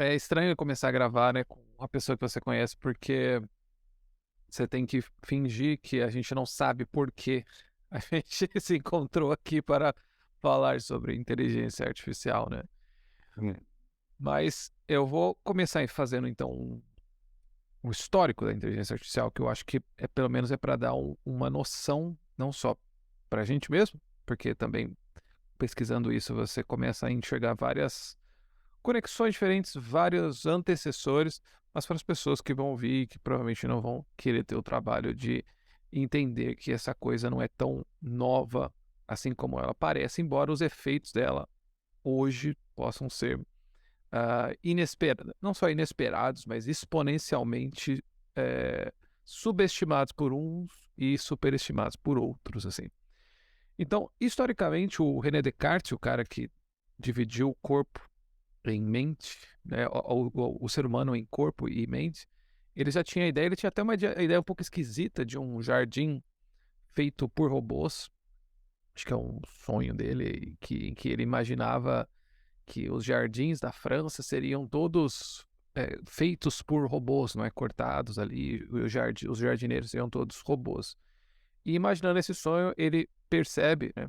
É estranho começar a gravar, né, com uma pessoa que você conhece, porque você tem que fingir que a gente não sabe por quê a gente se encontrou aqui para falar sobre inteligência artificial, né? Hum. Mas eu vou começar fazendo então um histórico da inteligência artificial, que eu acho que pelo menos é para dar uma noção, não só para a gente mesmo, porque também pesquisando isso você começa a enxergar várias conexões diferentes, vários antecessores, mas para as pessoas que vão ouvir, que provavelmente não vão querer ter o trabalho de entender que essa coisa não é tão nova assim como ela parece, embora os efeitos dela hoje possam ser inesperados, não só inesperados, mas exponencialmente subestimados por uns e superestimados por outros, assim. Então, historicamente, o René Descartes, o cara que dividiu o corpo em mente, né, o ser humano em corpo e mente, ele já tinha a ideia, ele tinha até uma ideia um pouco esquisita de um jardim feito por robôs. Acho que é um sonho dele, em que ele imaginava que os jardins da França seriam todos feitos por robôs, não é? Cortados ali, os jardineiros seriam todos robôs. E imaginando esse sonho, ele percebe, né,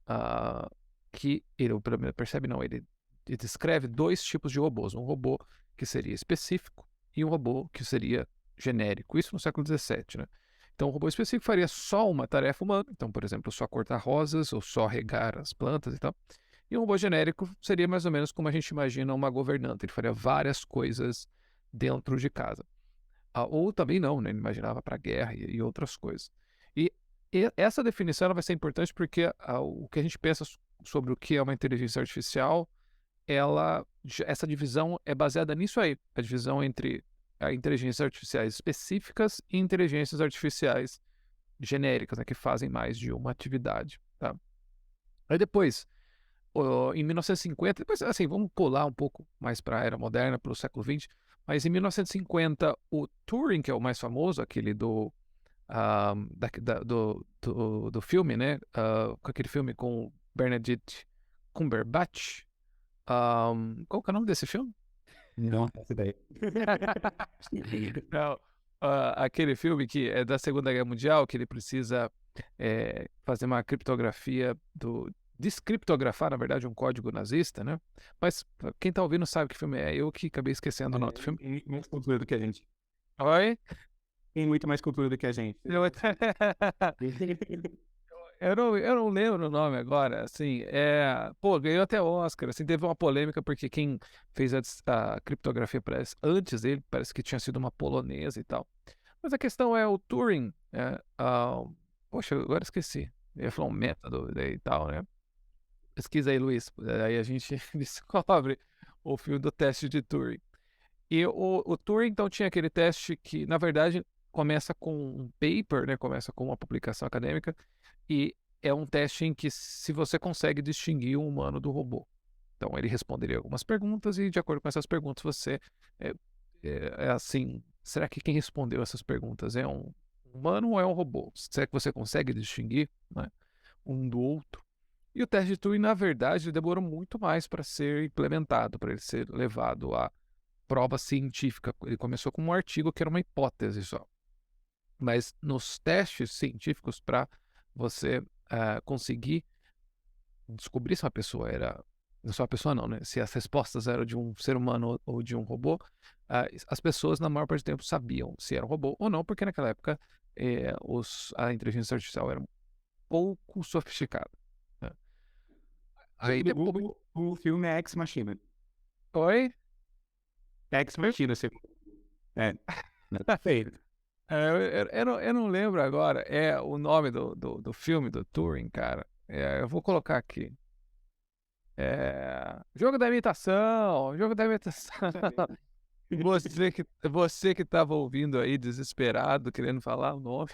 ah, que ele pelo menos percebe não, ele descreve dois tipos de robôs, um robô que seria específico e um robô que seria genérico, isso no século XVII, né? Então, o robô específico faria só uma tarefa humana, então, por exemplo, só cortar rosas ou só regar as plantas e tal. E um robô genérico seria mais ou menos como a gente imagina uma governanta, ele faria várias coisas dentro de casa. Ou também não, né? Ele imaginava para guerra e outras coisas. E, e essa definição ela vai ser importante porque o que a gente pensa sobre o que é uma inteligência artificial, essa divisão é baseada nisso aí, a divisão entre inteligências artificiais específicas e inteligências artificiais genéricas, né, que fazem mais de uma atividade, tá? Aí depois, em 1950, depois, assim, vamos pular um pouco mais para a era moderna, para o século XX, mas em 1950, o Turing, que é o mais famoso, aquele do filme, né? Com aquele filme com Benedict Cumberbatch. Qual que é o nome desse filme? Não, essa ideia. Não, aquele filme que é da Segunda Guerra Mundial, que ele precisa fazer uma criptografia descriptografar, na verdade, um código nazista, né? Mas quem tá ouvindo sabe que filme é. Eu que acabei esquecendo o nome do filme. Tem mais cultura do que a gente. Oi? Tem muito mais cultura do que a gente. Eu, eu não lembro o nome agora, assim, pô, ganhou até Oscar, assim, teve uma polêmica porque quem fez a criptografia antes dele, parece que tinha sido uma polonesa e tal. Mas a questão é o Turing, poxa, agora esqueci, eu ia falar um método e tal, né? Pesquisa aí, Luiz, aí a gente descobre o fio do teste de Turing. E o Turing, então, tinha aquele teste que, na verdade, começa com um paper, né? Começa com uma publicação acadêmica, e é um teste em que se você consegue distinguir o humano do robô. Então, ele responderia algumas perguntas e, de acordo com essas perguntas, você é, é assim, será que quem respondeu essas perguntas é um humano ou é um robô? Será que você consegue distinguir, né, um do outro? E o teste de Turing, na verdade, demorou muito mais para ser implementado, para ele ser levado à prova científica. Ele começou com um artigo que era uma hipótese só. Mas nos testes científicos, para você conseguir descobrir se uma pessoa era. Não só uma pessoa, não, né? Se as respostas eram de um ser humano ou de um robô, as pessoas, na maior parte do tempo, sabiam se era um robô ou não, porque naquela época a inteligência artificial era pouco sofisticada, né? Aí Segundo o depois. Google, o filme é Ex Machina. Oi? Ex Machina, segundo. É, tá feio. Eu não lembro agora. É o nome do filme do Turing, cara. Eu vou colocar aqui. Jogo da imitação, jogo da imitação. Você que estava ouvindo aí, desesperado, querendo falar o nome,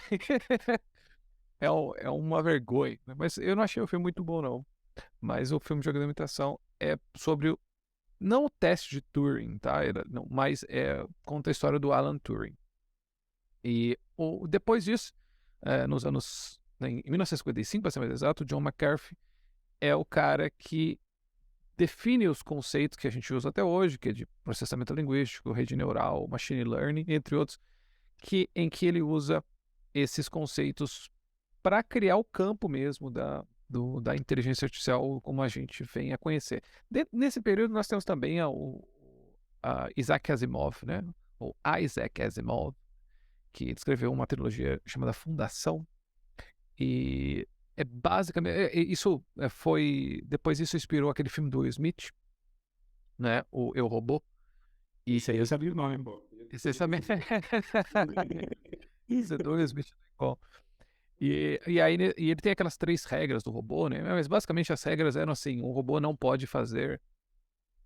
é uma vergonha, né? Mas eu não achei o filme muito bom, não. Mas o filme Jogo da Imitação é sobre não o teste de Turing, tá? Não, mas conta a história do Alan Turing. E depois disso, nos anos, em 1955, para ser mais exato, John McCarthy é o cara que define os conceitos que a gente usa até hoje, que é de processamento linguístico, rede neural, machine learning, entre outros, em que ele usa esses conceitos para criar o campo mesmo da inteligência artificial como a gente vem a conhecer. Nesse período nós temos também a Isaac Asimov, né? Ou Isaac Asimov, que escreveu uma trilogia chamada Fundação, e é basicamente, depois isso inspirou aquele filme do Will Smith, né? O Eu, Robô. Isso aí eu sabia o nome, pô. Você também. Isso, é do Will Smith. Bom. E aí e ele tem aquelas 3 regras do robô, né? Mas basicamente as regras eram assim: o robô não pode fazer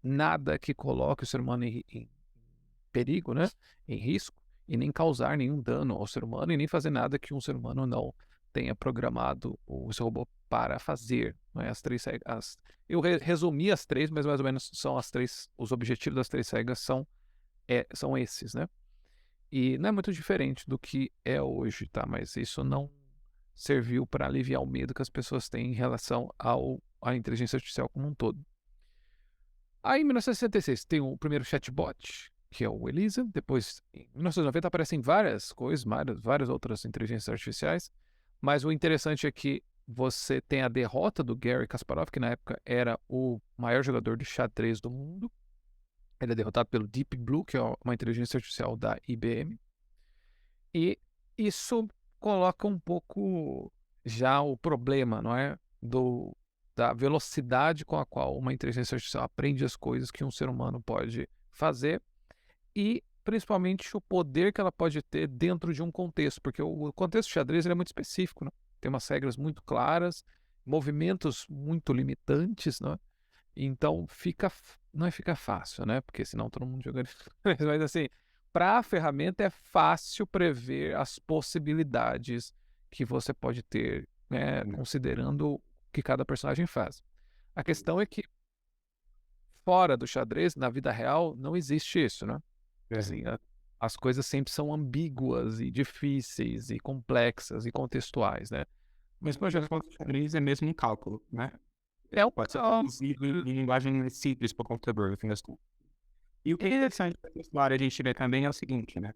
nada que coloque o ser humano em perigo, né? Em risco, e nem causar nenhum dano ao ser humano, e nem fazer nada que um ser humano não tenha programado o seu robô para fazer. Né? As 3 regras. Eu resumi as 3, mas mais ou menos são as 3. Os objetivos das 3 regras são esses, né? E não é muito diferente do que é hoje, tá? Mas isso não serviu para aliviar o medo que as pessoas têm em relação à inteligência artificial como um todo. Aí, em 1966, tem o primeiro chatbot, que é o Elisa. Depois, em 1990, aparecem várias coisas, várias outras inteligências artificiais. Mas o interessante é que você tem a derrota do Garry Kasparov, que na época era o maior jogador de xadrez do mundo. Ele é derrotado pelo Deep Blue, que é uma inteligência artificial da IBM. E isso coloca um pouco já o problema, não é? Da velocidade com a qual uma inteligência artificial aprende as coisas que um ser humano pode fazer e principalmente o poder que ela pode ter dentro de um contexto, porque o contexto de xadrez ele é muito específico, né? Tem umas regras muito claras, movimentos muito limitantes, né? Então não fica fácil, né? Porque senão todo mundo jogaria. Mas assim, para a ferramenta é fácil prever as possibilidades que você pode ter, né? Considerando o que cada personagem faz. A questão é que fora do xadrez, na vida real, não existe isso, né? Assim, as coisas sempre são ambíguas e difíceis e complexas e contextuais, né? Mas, por exemplo, o xadrez é mesmo um cálculo, né? Pode ser Então, traduzido em linguagem simples para o computador, no fim das contas. E o que é interessante dessa história a gente vê também é o seguinte, né?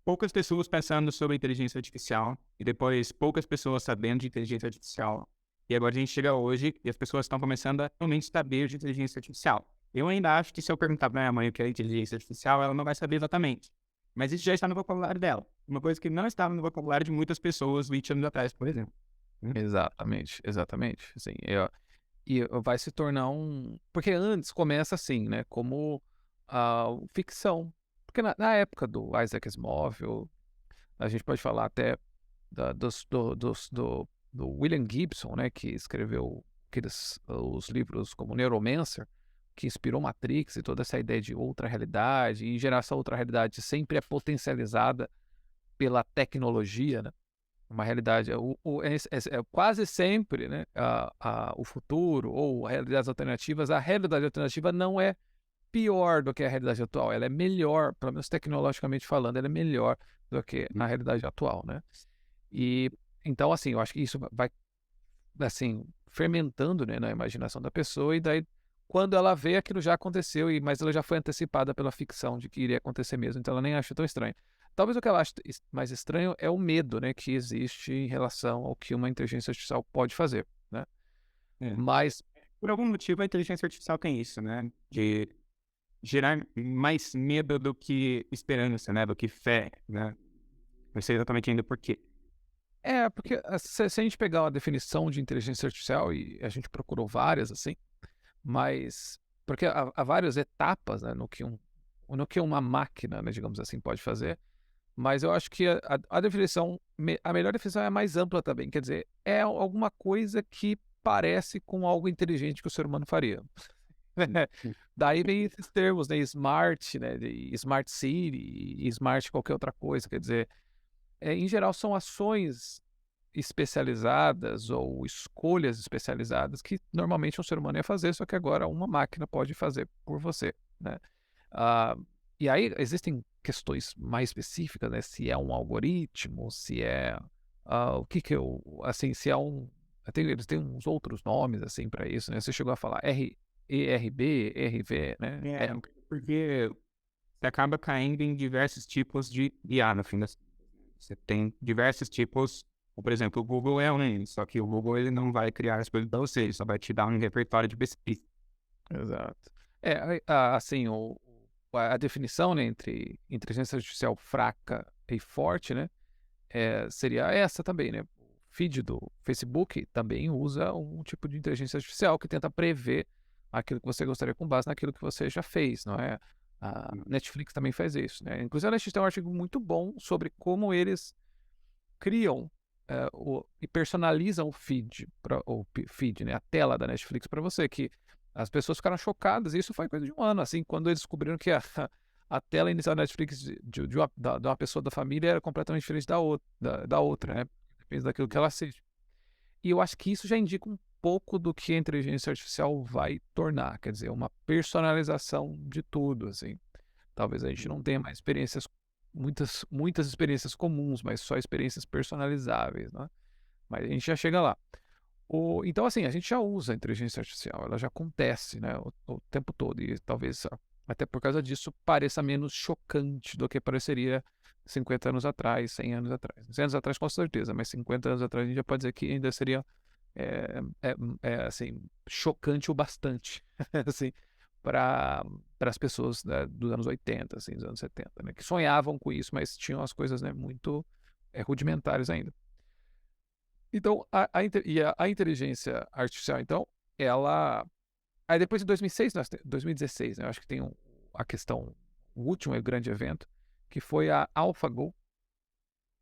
Poucas pessoas pensando sobre inteligência artificial e depois poucas pessoas sabendo de inteligência artificial. E agora a gente chega hoje e as pessoas estão começando a realmente saber de inteligência artificial. Eu ainda acho que se eu perguntar para minha mãe o que é inteligência artificial, ela não vai saber exatamente. Mas isso já está no vocabulário dela. Uma coisa que não estava no vocabulário de muitas pessoas 20 anos atrás, por exemplo. exatamente. Assim, e vai se tornar porque antes começa assim, né? Como ficção. Porque na época do Isaac Asimov, a gente pode falar até do William Gibson, né? Que escreveu os livros como Neuromancer, que inspirou Matrix e toda essa ideia de outra realidade. E em geral, essa outra realidade sempre é potencializada pela tecnologia, né? Uma realidade, quase sempre, né, o futuro ou realidades alternativas, a realidade alternativa não é pior do que a realidade atual, ela é melhor, pelo menos tecnologicamente falando, ela é melhor do que a realidade atual, né? E então, assim, eu acho que isso vai, assim, fermentando, né, na imaginação da pessoa e daí quando ela vê aquilo já aconteceu, mas ela já foi antecipada pela ficção de que iria acontecer mesmo, então ela nem acha tão estranho. Talvez o que ela ache mais estranho é o medo, né, que existe em relação ao que uma inteligência artificial pode fazer, né? Mas por algum motivo a inteligência artificial tem isso, né? De gerar mais medo do que esperança, né? Do que fé, né? Não sei exatamente ainda por quê. porque se a gente pegar uma definição de inteligência artificial, e a gente procurou várias, assim, mas porque há várias etapas, né, no que uma máquina, né, digamos assim, pode fazer. Mas eu acho que a definição, a melhor definição é a mais ampla também. Quer dizer, é alguma coisa que parece com algo inteligente que o ser humano faria. Daí vem esses termos, né? Smart, né? Smart City, Smart qualquer outra coisa. Quer dizer, em geral são ações especializadas ou escolhas especializadas que normalmente um ser humano ia fazer, só que agora uma máquina pode fazer por você, né? E aí existem questões mais específicas, né? Se é um algoritmo, se é o que eu, assim, se é Eles têm uns outros nomes, assim, para isso, né? Você chegou a falar ERB, ERV, né? Porque você acaba caindo em diversos tipos de IA, no fim das contas. Você tem diversos tipos, por exemplo, o Google é um, só que o Google ele não vai criar as coisas para você, ele só vai te dar um repertório de pesquisa. Exato. Assim, a definição, né, entre inteligência artificial fraca e forte, né, seria essa também, né? O feed do Facebook também usa um tipo de inteligência artificial que tenta prever aquilo que você gostaria com base naquilo que você já fez, não é? A Netflix também faz isso, né? Inclusive, a Netflix tem um artigo muito bom sobre como eles criam e personalizam o feed, né? A tela da Netflix para você, que as pessoas ficaram chocadas, e isso foi coisa de um ano, assim, quando eles descobriram que a tela inicial da Netflix de uma pessoa da família era completamente diferente da outra, né? Depende daquilo que ela assiste. E eu acho que isso já indica um pouco do que a inteligência artificial vai tornar, quer dizer, uma personalização de tudo, assim. Talvez a gente não tenha mais muitas experiências comuns, mas só experiências personalizáveis, né? Mas a gente já chega lá. Então, assim, a gente já usa a inteligência artificial, ela já acontece, né, o tempo todo, e talvez até por causa disso pareça menos chocante do que pareceria 50 anos atrás, 100 anos atrás. 100 anos atrás, com certeza, mas 50 anos atrás a gente já pode dizer que ainda seria, assim, chocante o bastante, assim, para as pessoas, né, dos anos 80, assim, dos anos 70, né, que sonhavam com isso, mas tinham as coisas, né, muito rudimentares ainda. Então, a inteligência artificial, então, ela. Aí depois de 2006, 2016, né, eu acho que tem a questão, o último grande evento, que foi a AlphaGo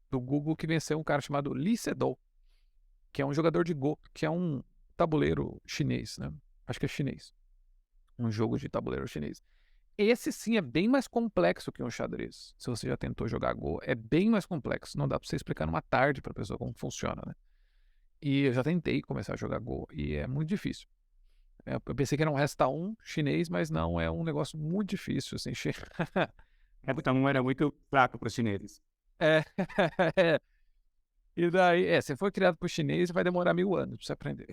do Google, que venceu um cara chamado Lee Sedol, que é um jogador de Go, que é um tabuleiro chinês, né? Acho que é chinês. Um jogo de tabuleiro chinês. Esse sim é bem mais complexo que um xadrez. Se você já tentou jogar Go, é bem mais complexo. Não dá pra você explicar numa tarde pra pessoa como funciona, né? E eu já tentei começar a jogar Go e é muito difícil. Eu pensei que era um resta um chinês, mas não, é um negócio muito difícil, assim. Então era muito fraco para os chineses. É, e daí, você foi criado por chinês e vai demorar 1000 anos pra você aprender.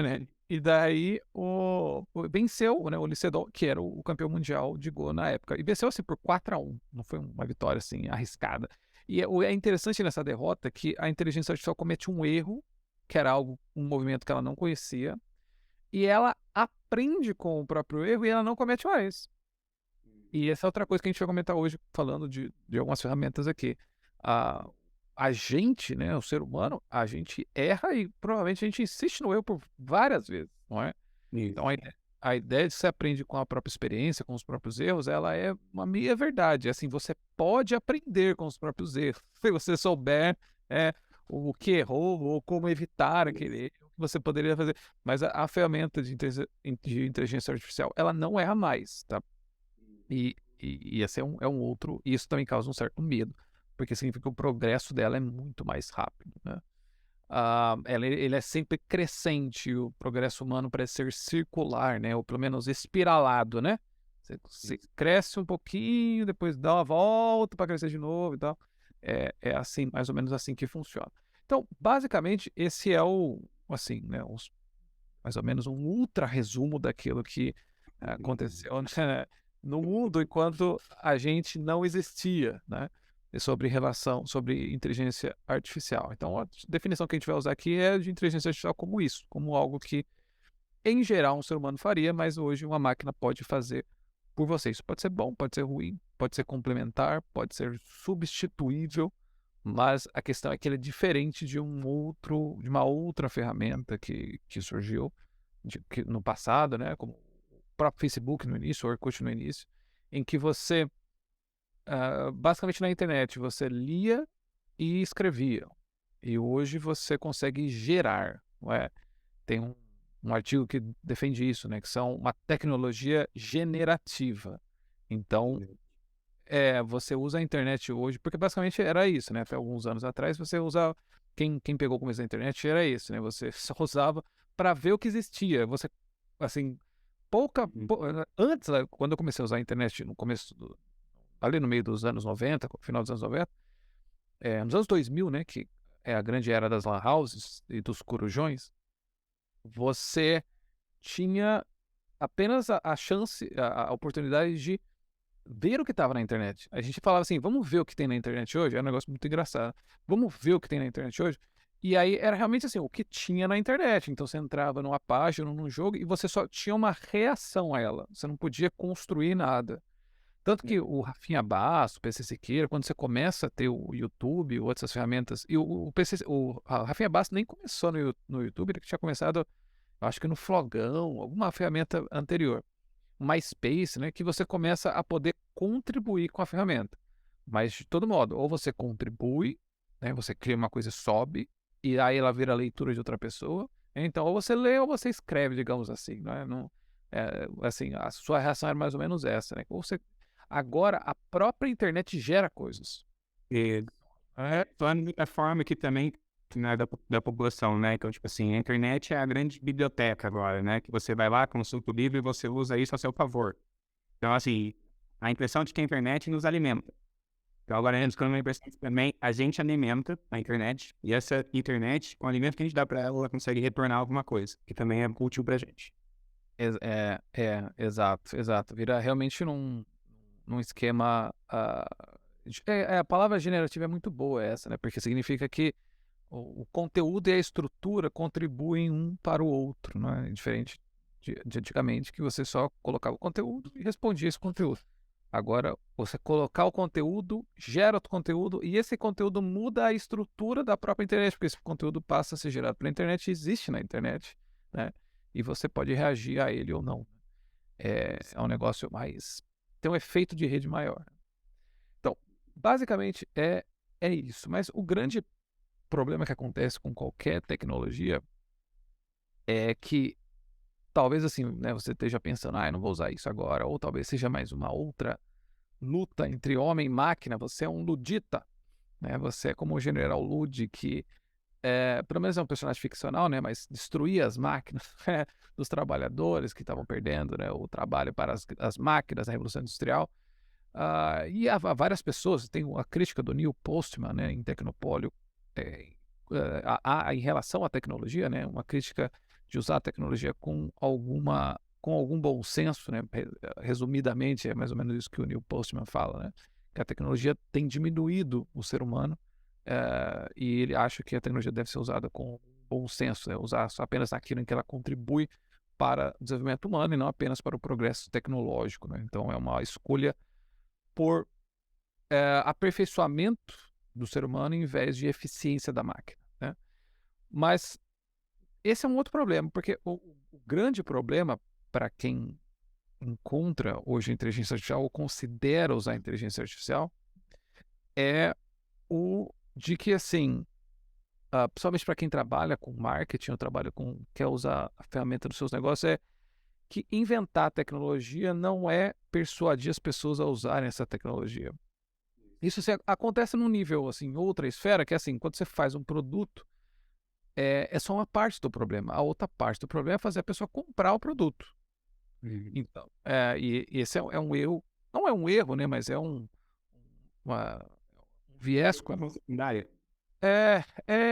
Né? E daí venceu, né, o Lee Sedol, que era o campeão mundial de Go na época. E venceu assim por 4-1. Não foi uma vitória assim arriscada. E é interessante nessa derrota que a inteligência artificial comete um erro, que era um movimento que ela não conhecia, e ela aprende com o próprio erro e ela não comete mais. E essa é outra coisa que a gente vai comentar hoje, falando de algumas ferramentas aqui. A gente, né, o ser humano, a gente erra e provavelmente a gente insiste no erro por várias vezes, não é? Então a ideia de que você aprende com a própria experiência, com os próprios erros, ela é uma meia verdade. Assim, você pode aprender com os próprios erros. Se você souber o que errou ou como evitar aquele erro que você poderia fazer. Mas a ferramenta de inteligência artificial, ela não erra mais, tá? E esse é um outro. Isso também causa um certo medo, porque significa que o progresso dela é muito mais rápido, né? Ele é sempre crescente, o progresso humano parece ser circular, né? Ou pelo menos espiralado, né? Você cresce um pouquinho, depois dá uma volta para crescer de novo e tal. É assim, mais ou menos assim que funciona. Então, basicamente, esse é assim, né? Mais ou menos um ultra resumo daquilo que aconteceu, né, no mundo enquanto a gente não existia, né? Sobre inteligência artificial. Então, a definição que a gente vai usar aqui é de inteligência artificial como isso, como algo que, em geral, um ser humano faria, mas hoje uma máquina pode fazer por você. Isso pode ser bom, pode ser ruim, pode ser complementar, pode ser substituível, mas a questão é que ele é diferente de uma outra ferramenta que surgiu no passado, né? Como o próprio Facebook no início, o Orkut no início, em que você basicamente na internet você lia e escrevia. E hoje você consegue gerar, não é? Tem um artigo que defende isso, né? Que são uma tecnologia generativa. Então, você usa a internet hoje, porque basicamente era isso, né? Até alguns anos atrás você usava. Quem pegou o começo da internet era isso, né? Você só usava para ver o que existia. Você, assim, antes, quando eu comecei a usar a internet no começo ali no meio dos anos 90, final dos anos 90, nos anos 2000, né, que é a grande era das lan houses e dos corujões, você tinha apenas a chance, a oportunidade de ver o que estava na internet. A gente falava assim: "Vamos ver o que tem na internet hoje?" É um negócio muito engraçado. "Vamos ver o que tem na internet hoje?" E aí era realmente assim, o que tinha na internet. Então você entrava numa página, num jogo, e você só tinha uma reação a ela. Você não podia construir nada. Tanto que o Rafinha Basso, o PC Siqueira, quando você começa a ter o YouTube, outras ferramentas, e o PC, o Rafinha Basso nem começou no YouTube, ele tinha começado, eu acho que no Flogão, alguma ferramenta anterior. MySpace, né, que você começa a poder contribuir com a ferramenta. Mas de todo modo, ou você contribui, né, você cria uma coisa e sobe, e aí ela vira leitura de outra pessoa. Então, ou você lê ou você escreve, digamos assim, né? Não, assim, a sua reação era mais ou menos essa, né? Ou você, agora a própria internet gera coisas. E falando da forma que também, né, da população, né? Então, tipo assim, a internet é a grande biblioteca agora, né? Que você vai lá, consulta o livro e você usa isso a seu favor. Então, assim, a impressão de que a internet nos alimenta. Então, agora a gente ficando uma impressão de que também a gente alimenta a internet, e essa internet, com o alimento que a gente dá para ela, ela consegue retornar alguma coisa, que também é útil pra gente. Exato, exato. Vira realmente num esquema. A palavra generativa é muito boa essa, né? Porque significa que o conteúdo e a estrutura contribuem um para o outro, né? Diferente de antigamente, que você só colocava o conteúdo e respondia esse conteúdo. Agora, você colocar o conteúdo, gera outro conteúdo, e esse conteúdo muda a estrutura da própria internet, porque esse conteúdo passa a ser gerado pela internet e existe na internet, né? E você pode reagir a ele ou não. É um negócio mais... tem um efeito de rede maior. Então, basicamente é isso. Mas o grande problema que acontece com qualquer tecnologia é que talvez assim, né, você esteja pensando, eu não vou usar isso agora, ou talvez seja mais uma outra luta entre homem e máquina. Você é um ludita, né? Você é como o General Lud, que pelo menos é um personagem ficcional, né? Mas destruía as máquinas dos trabalhadores que estavam perdendo, né, o trabalho para as máquinas na Revolução Industrial. E há várias pessoas, tem a crítica do Neil Postman, né, em Tecnopólio, em relação à tecnologia, né, uma crítica de usar a tecnologia com algum bom senso, né, resumidamente é mais ou menos isso que o Neil Postman fala, né, que a tecnologia tem diminuído o ser humano, e ele acha que a tecnologia deve ser usada com bom senso, né, usar só apenas aquilo em que ela contribui para o desenvolvimento humano e não apenas para o progresso tecnológico, né. Então é uma escolha por aperfeiçoamento do ser humano em vez de eficiência da máquina, né? Mas esse é um outro problema, porque o grande problema para quem encontra hoje a inteligência artificial ou considera usar a inteligência artificial é o de que, assim, principalmente para quem trabalha com marketing ou quer usar a ferramenta dos seus negócios, é que inventar tecnologia não é persuadir as pessoas a usarem essa tecnologia. Isso acontece num nível, assim, outra esfera, que é assim, quando você faz um produto, é só uma parte do problema. A outra parte do problema é fazer a pessoa comprar o produto. Então, e esse é um erro, não é um erro, né, mas é um viés.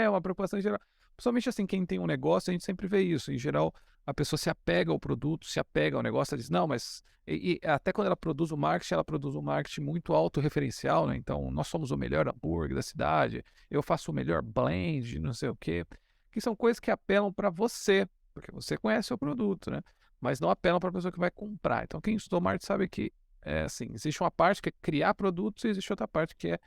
Uma preocupação em geral. Principalmente assim, quem tem um negócio, a gente sempre vê isso. Em geral, a pessoa se apega ao produto, se apega ao negócio, ela diz, não, mas... E até quando ela produz um marketing muito autorreferencial, né? Então, nós somos o melhor hambúrguer da cidade, eu faço o melhor blend, não sei o quê. Que são coisas que apelam para você, porque você conhece o produto, né? Mas não apelam para a pessoa que vai comprar. Então, quem estudou marketing sabe que, assim, existe uma parte que é criar produtos e existe outra parte que é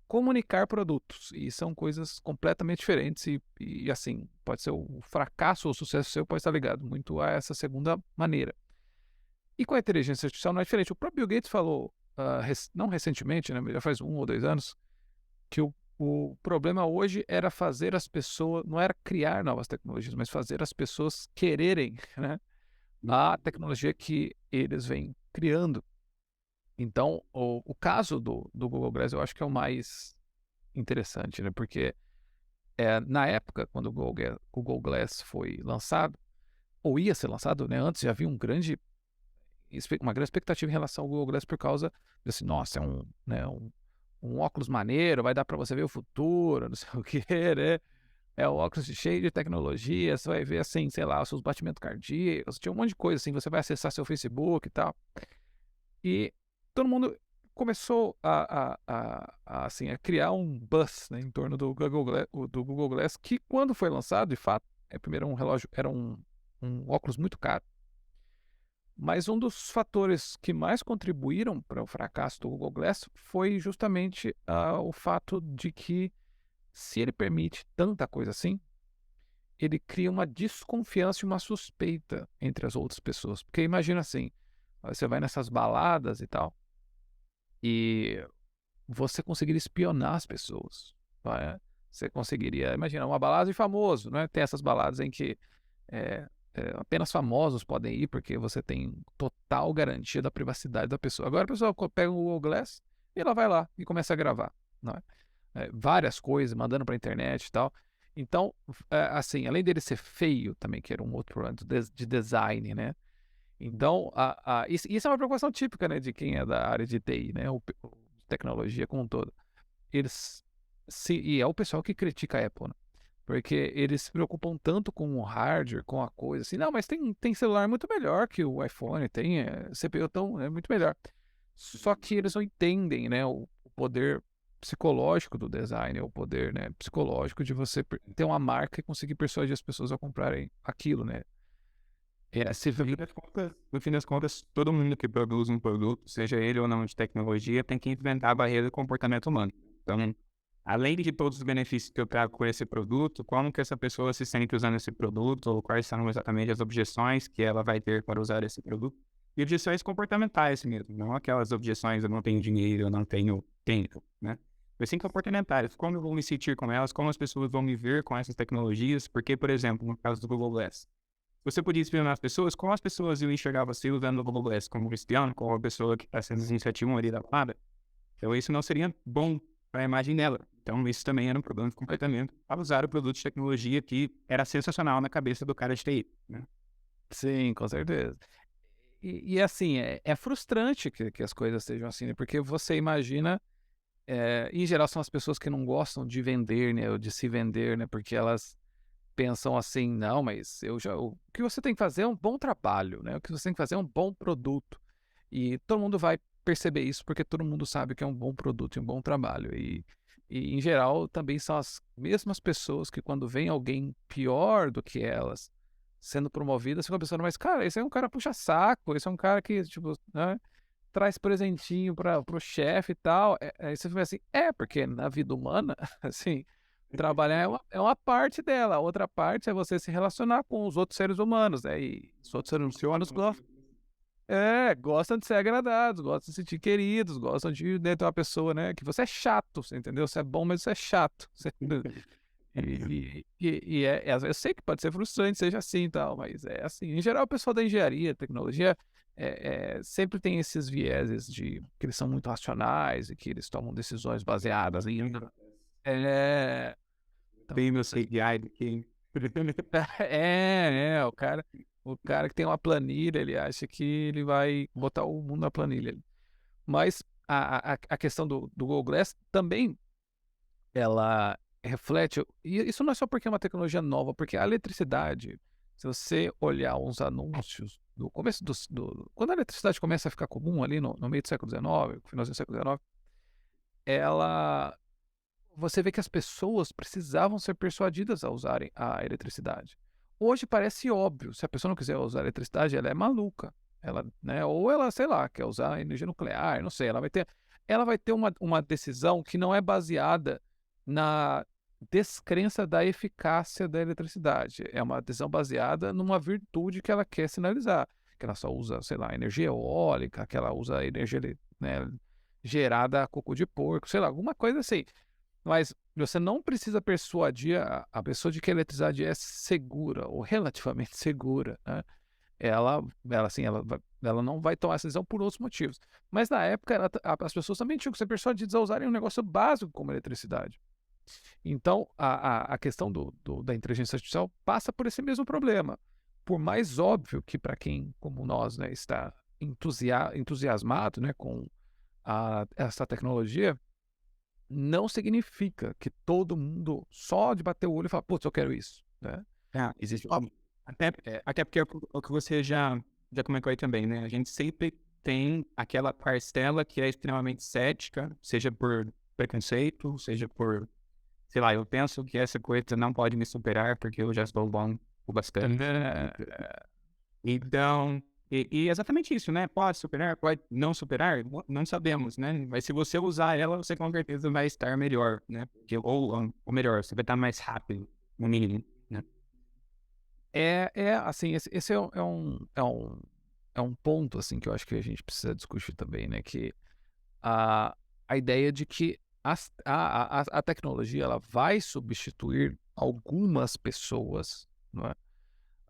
comunicar produtos, e são coisas completamente diferentes e assim, pode ser o fracasso ou o sucesso seu pode estar ligado muito a essa segunda maneira. E com a inteligência artificial não é diferente. O próprio Bill Gates falou, não recentemente, né, já faz 1 ou 2 anos, que o problema hoje era fazer as pessoas, não era criar novas tecnologias, mas fazer as pessoas quererem, né, a tecnologia que eles vêm criando. Então, o caso do Google Glass eu acho que é o mais interessante, né? Porque na época, quando o Google Glass foi lançado, ou ia ser lançado, né? Antes já havia uma grande expectativa em relação ao Google Glass por causa de assim, nossa, é um óculos maneiro, vai dar para você ver o futuro, não sei o que, né? É um óculos cheio de tecnologia, você vai ver, assim, sei lá, os seus batimentos cardíacos, tinha um monte de coisa, assim, você vai acessar seu Facebook e tal. E todo mundo começou assim, a criar um buzz, né, em torno do Google Glass, que quando foi lançado, de fato, primeiro um relógio, era um óculos muito caro, mas um dos fatores que mais contribuíram para o fracasso do Google Glass foi justamente o fato de que, se ele permite tanta coisa assim, ele cria uma desconfiança e uma suspeita entre as outras pessoas. Porque imagina assim, você vai nessas baladas e tal, e você conseguiria espionar as pessoas. Né? Você conseguiria, imagina, uma balada de famoso, né? Tem essas baladas em que apenas famosos podem ir, porque você tem total garantia da privacidade da pessoa. Agora a pessoa pega o Google Glass e ela vai lá e começa a gravar, não é? Várias coisas, mandando para a internet e tal. Então, assim, além dele ser feio também, que era um outro problema de design, né? Então, isso é uma preocupação típica, né, de quem é da área de TI, né? Tecnologia como um todo. E é o pessoal que critica a Apple, né? Porque eles se preocupam tanto com o hardware, com a coisa assim. Não, mas tem celular muito melhor que o iPhone, tem CPU é muito melhor. Só que eles não entendem, né, o poder psicológico do design, o poder, né, psicológico de você ter uma marca e conseguir persuadir as pessoas a comprarem aquilo, né? No fim das contas, todo mundo que produz um produto, seja ele ou não de tecnologia, tem que enfrentar a barreira do comportamento humano. Então, além de todos os benefícios que eu trago com esse produto, como que essa pessoa se sente usando esse produto, ou quais são exatamente as objeções que ela vai ter para usar esse produto. E objeções comportamentais mesmo, não aquelas objeções eu não tenho dinheiro, eu não tenho tempo, né? Mas sim comportamentais, como eu vou me sentir com elas, como as pessoas vão me ver com essas tecnologias, porque, por exemplo, no caso do Google Glass, você podia espionar as pessoas, como as pessoas iam enxergar você usando o Google Glass como um espião, como uma pessoa que está sendo iniciativa ali da parada. Então isso não seria bom para a imagem dela. Então isso também era um problema de comportamento ao usar o produto de tecnologia que era sensacional na cabeça do cara de TI, né? Sim, com certeza. E assim, é frustrante que as coisas sejam assim, né? Porque você imagina, em geral são as pessoas que não gostam de vender, né? Ou de se vender, né? Porque elas pensam assim, não, mas o que você tem que fazer é um bom trabalho, né? O que você tem que fazer é um bom produto. E todo mundo vai perceber isso porque todo mundo sabe que é um bom produto e um bom trabalho. E em geral, também são as mesmas pessoas que, quando vem alguém pior do que elas sendo promovidas, ficam pensando, mas cara, esse é um cara puxa-saco, esse é um cara que, tipo, né, traz presentinho para o chefe e tal. Aí você fica assim, porque na vida humana, assim, trabalhar é uma parte dela, a outra parte é você se relacionar com os outros seres humanos, né? E os outros seres humanos gostam de ser agradados, gostam de se sentir queridos, gostam de, né, ter uma pessoa, né, que você é chato, você entendeu? Você é bom, mas você é chato. Eu sei que pode ser frustrante, seja assim e tal, mas é assim. Em geral, o pessoal da engenharia, tecnologia, sempre tem esses vieses de que eles são muito racionais e que eles tomam decisões baseadas em. Então, Tem meu CGI aqui. o cara que tem uma planilha, ele acha que ele vai botar o mundo na planilha. Mas a questão do Google Glass também, ela reflete, e isso não é só porque é uma tecnologia nova, porque a eletricidade, se você olhar uns anúncios do começo quando a eletricidade começa a ficar comum ali no meio do século XIX, finalzinho do século XIX, você vê que as pessoas precisavam ser persuadidas a usarem a eletricidade. Hoje parece óbvio, se a pessoa não quiser usar a eletricidade, ela é maluca. Ela, né, ou ela, sei lá, quer usar energia nuclear, não sei, ela vai ter uma decisão que não é baseada na descrença da eficácia da eletricidade. É uma decisão baseada numa virtude que ela quer sinalizar, que ela só usa, sei lá, energia eólica, que ela usa energia, né, gerada a cocô de porco, sei lá, alguma coisa assim. Mas você não precisa persuadir a pessoa de que a eletricidade é segura ou relativamente segura, né? Ela não vai tomar essa decisão por outros motivos. Mas na época, as pessoas também tinham que ser persuadidas a usarem um negócio básico como eletricidade. Então, a questão da inteligência artificial passa por esse mesmo problema. Por mais óbvio que, para quem, como nós, né, está entusiasmado, né, com essa tecnologia, não significa que todo mundo só de bater o olho e falar, putz, eu quero isso, né? Existe até porque o que você já comentou aí também, né? A gente sempre tem aquela parcela que é extremamente cética, seja por preconceito, seja por, sei lá, eu penso que essa coisa não pode me superar porque eu já estou bom o bastante. Então, e exatamente isso, né? Pode superar, pode não superar, não sabemos, né? Mas se você usar ela, você com certeza vai estar melhor, né? Ou melhor, você vai estar mais rápido, no mínimo, né? Assim, esse é um ponto, assim, que eu acho que a gente precisa discutir também, né? Que a, a ideia de que a tecnologia ela vai substituir algumas pessoas, não é?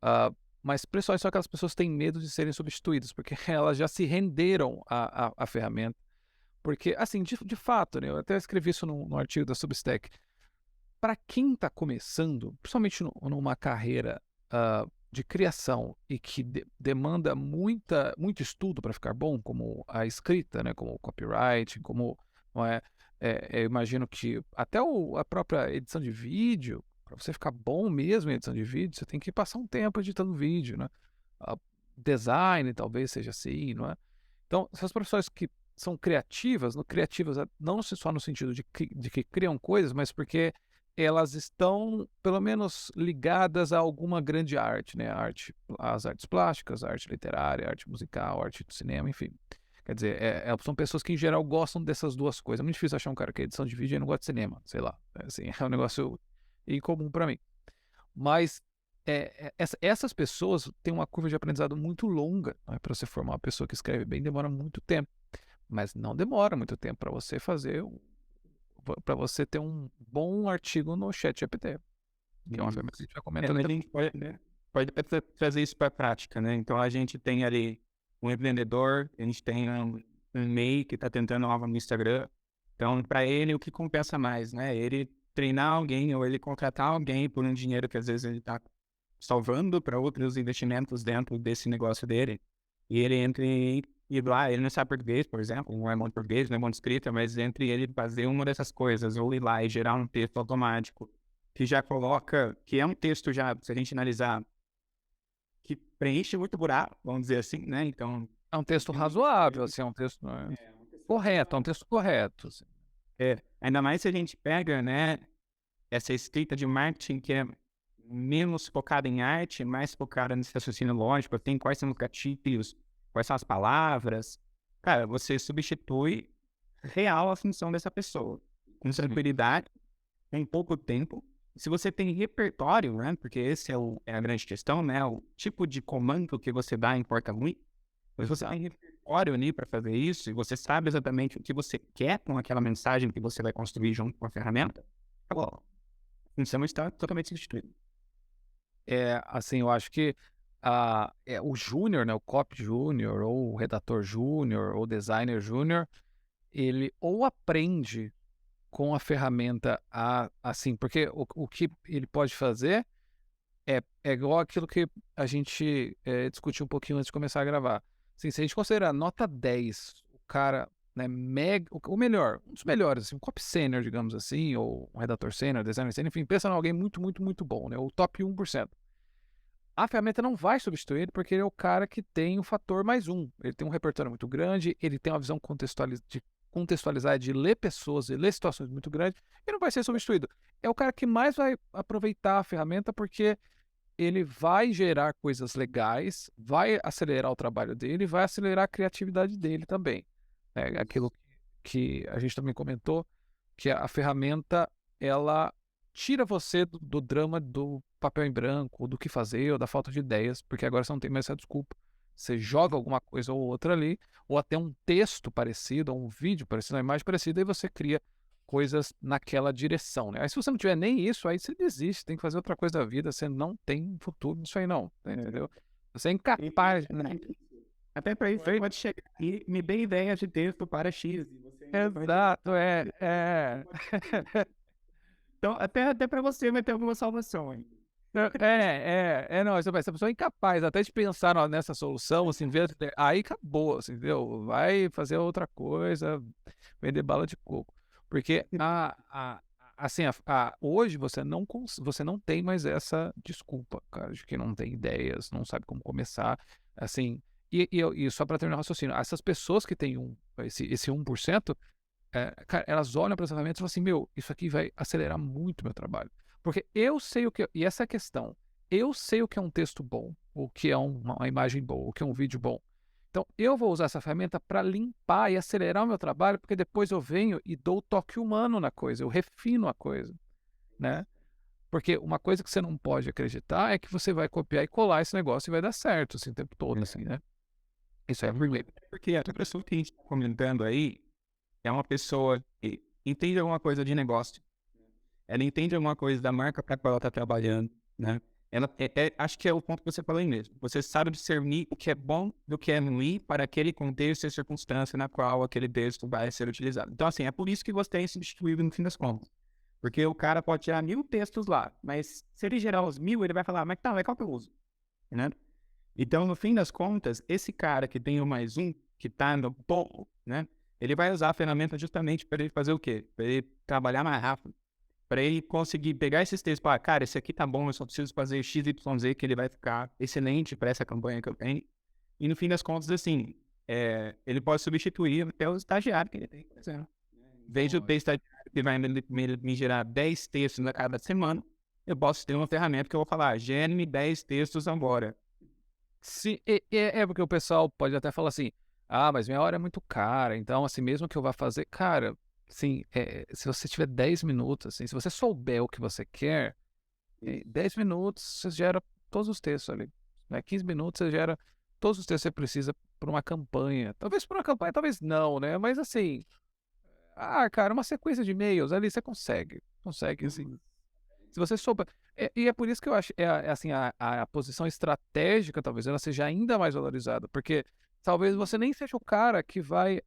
Ah, mas principalmente só aquelas pessoas têm medo de serem substituídas, porque elas já se renderam à ferramenta. Porque, assim, de fato, né? Eu até escrevi isso no artigo da Substack. Para quem está começando, principalmente numa carreira de criação e que demanda muito estudo para ficar bom, como a escrita, né, como o copyright, como não é, eu imagino que até a própria edição de vídeo, para você ficar bom mesmo em edição de vídeo, você tem que passar um tempo editando vídeo, né? Ah, design talvez seja assim, não é? Então, essas profissões que são criativas, criativas não só no sentido de que criam coisas, mas porque elas estão, pelo menos, ligadas a alguma grande arte, né? As artes plásticas, a arte literária, a arte musical, a arte do cinema, enfim. Quer dizer, são pessoas que, em geral, gostam dessas duas coisas. É muito difícil achar um cara que é edição de vídeo e não gosta de cinema, sei lá. Assim, é um negócio incomum para mim. Mas essas pessoas têm uma curva de aprendizado muito longa, né? Para você formar uma pessoa que escreve bem, demora muito tempo. Mas não demora muito tempo para você para você ter um bom artigo no ChatGPT, que é uma ferramenta que a gente vai comentar. A gente pode, né, pode até trazer isso para a prática, né? Então, a gente tem ali um empreendedor, a gente tem um MEI que está tentando algo no Instagram. Então, para ele, o que compensa mais, né? Ele treinar alguém ou ele contratar alguém por um dinheiro que às vezes ele está salvando para outros investimentos dentro desse negócio dele. E ele e lá, ele não sabe português, por exemplo, não é muito português, não é muito escrita, mas entre ele fazer uma dessas coisas, ou ir lá e gerar um texto automático, que já coloca, que é um texto já, se a gente analisar, que preenche muito buraco, vamos dizer assim, né? Então, É um texto razoável, assim, é um texto correto, é um texto correto. Assim. ainda mais se a gente pega, né, essa escrita de marketing que é menos focada em arte, mais focada nesse raciocínio lógico, tem quais são os gatilhos, quais são as palavras. Cara, você substitui real a função dessa pessoa. Com tranquilidade, em pouco tempo. Se você tem repertório, né? Porque esse é a grande questão, né? O tipo de comando que você dá importa muito. Mas você tem repertório ali para fazer isso e você sabe exatamente o que você quer com aquela mensagem que você vai construir junto com a ferramenta. Acabou. A função está totalmente substituída. Assim, eu acho que o júnior, né, o copy júnior, ou o redator júnior, ou o designer júnior, ele ou aprende com a ferramenta assim, porque o que ele pode fazer é igual aquilo que a gente discutiu um pouquinho antes de começar a gravar. Assim, se a gente considerar nota 10, o cara, né, o melhor, um dos melhores, assim, um copy sênior, digamos assim, ou um redator sênior, designer sênior, enfim, pensa em alguém muito, muito, muito bom, né, o top 1%. A ferramenta não vai substituir ele porque ele é o cara que tem o fator mais um. Ele tem um repertório muito grande, ele tem uma visão de contextualizar, de ler pessoas e ler situações muito grandes, e não vai ser substituído. É o cara que mais vai aproveitar a ferramenta porque ele vai gerar coisas legais, vai acelerar o trabalho dele, vai acelerar a criatividade dele também. É aquilo que a gente também comentou, que a ferramenta, ela tira você do drama do papel em branco, ou do que fazer, ou da falta de ideias, porque agora você não tem mais essa desculpa. Você joga alguma coisa ou outra ali, ou até um texto parecido, ou um vídeo parecido, uma imagem parecida, e você cria coisas naquela direção, né? Aí se você não tiver nem isso, aí você desiste, tem que fazer outra coisa da vida, você não tem futuro nisso aí não, entendeu? Você é incapaz, né? Até para isso pode chegar e me dê ideias de texto para X. Exato, Então, até para você vai ter alguma salvação aí. Não, essa pessoa é incapaz até de pensar nessa solução, assim, aí acabou, assim, entendeu? Vai fazer outra coisa, vender bala de coco. Porque assim, hoje você não tem mais essa desculpa, cara, de que não tem ideias, não sabe como começar, assim. E só para terminar o raciocínio, essas pessoas que têm esse 1%, cara, elas olham para as ferramentas e falam assim, meu, isso aqui vai acelerar muito o meu trabalho. Porque eu sei o que, e essa é a questão, eu sei o que é um texto bom, o que é uma imagem boa, o que é um vídeo bom. Então, eu vou usar essa ferramenta para limpar e acelerar o meu trabalho, porque depois eu venho e dou o toque humano na coisa, eu refino a coisa, né? Porque uma coisa que você não pode acreditar é que você vai copiar e colar esse negócio e vai dar certo, assim, o tempo todo, assim, né? Isso é primeiro. Porque a pessoa que a gente está comentando aí é uma pessoa que entende alguma coisa de negócio, ela entende alguma coisa da marca para qual ela está trabalhando, né? Ela acho que é o ponto que você falou aí mesmo. Você sabe discernir o que é bom do que é ruim para aquele contexto e circunstância na qual aquele texto vai ser utilizado. Então, assim, é por isso que você tem substituído no fim das contas. Porque o cara pode tirar 1000 textos lá, mas se ele gerar os 1000, ele vai falar, mas tá, mas qual que eu uso? Né? Então, no fim das contas, esse cara que tem o mais um, que tá no topo, né? Ele vai usar a ferramenta justamente para ele fazer o quê? Para ele trabalhar mais rápido. Para ele conseguir pegar esses textos, falar, cara, esse aqui tá bom, eu só preciso fazer XYZ, que ele vai ficar excelente para essa campanha que eu tenho. E no fim das contas, assim, ele pode substituir até o estagiário que ele tem, por exemplo. Em vez de eu ter estagiário que vai me gerar 10 textos a cada semana, eu posso ter uma ferramenta que eu vou falar, gere-me 10 textos agora. Sim, porque o pessoal pode até falar assim, mas minha hora é muito cara, então assim, mesmo que eu vá fazer, cara, assim, se você tiver 10 minutos, assim, se você souber o que você quer, 10 minutos você gera todos os textos ali, né? 15 minutos você gera todos os textos que você precisa para uma campanha. Talvez para uma campanha, talvez não, né? Mas assim, cara, uma sequência de e-mails ali você consegue, assim. Se você souber. E é por isso que eu acho, assim, a posição estratégica, talvez ela seja ainda mais valorizada, porque talvez você nem seja o cara que vai,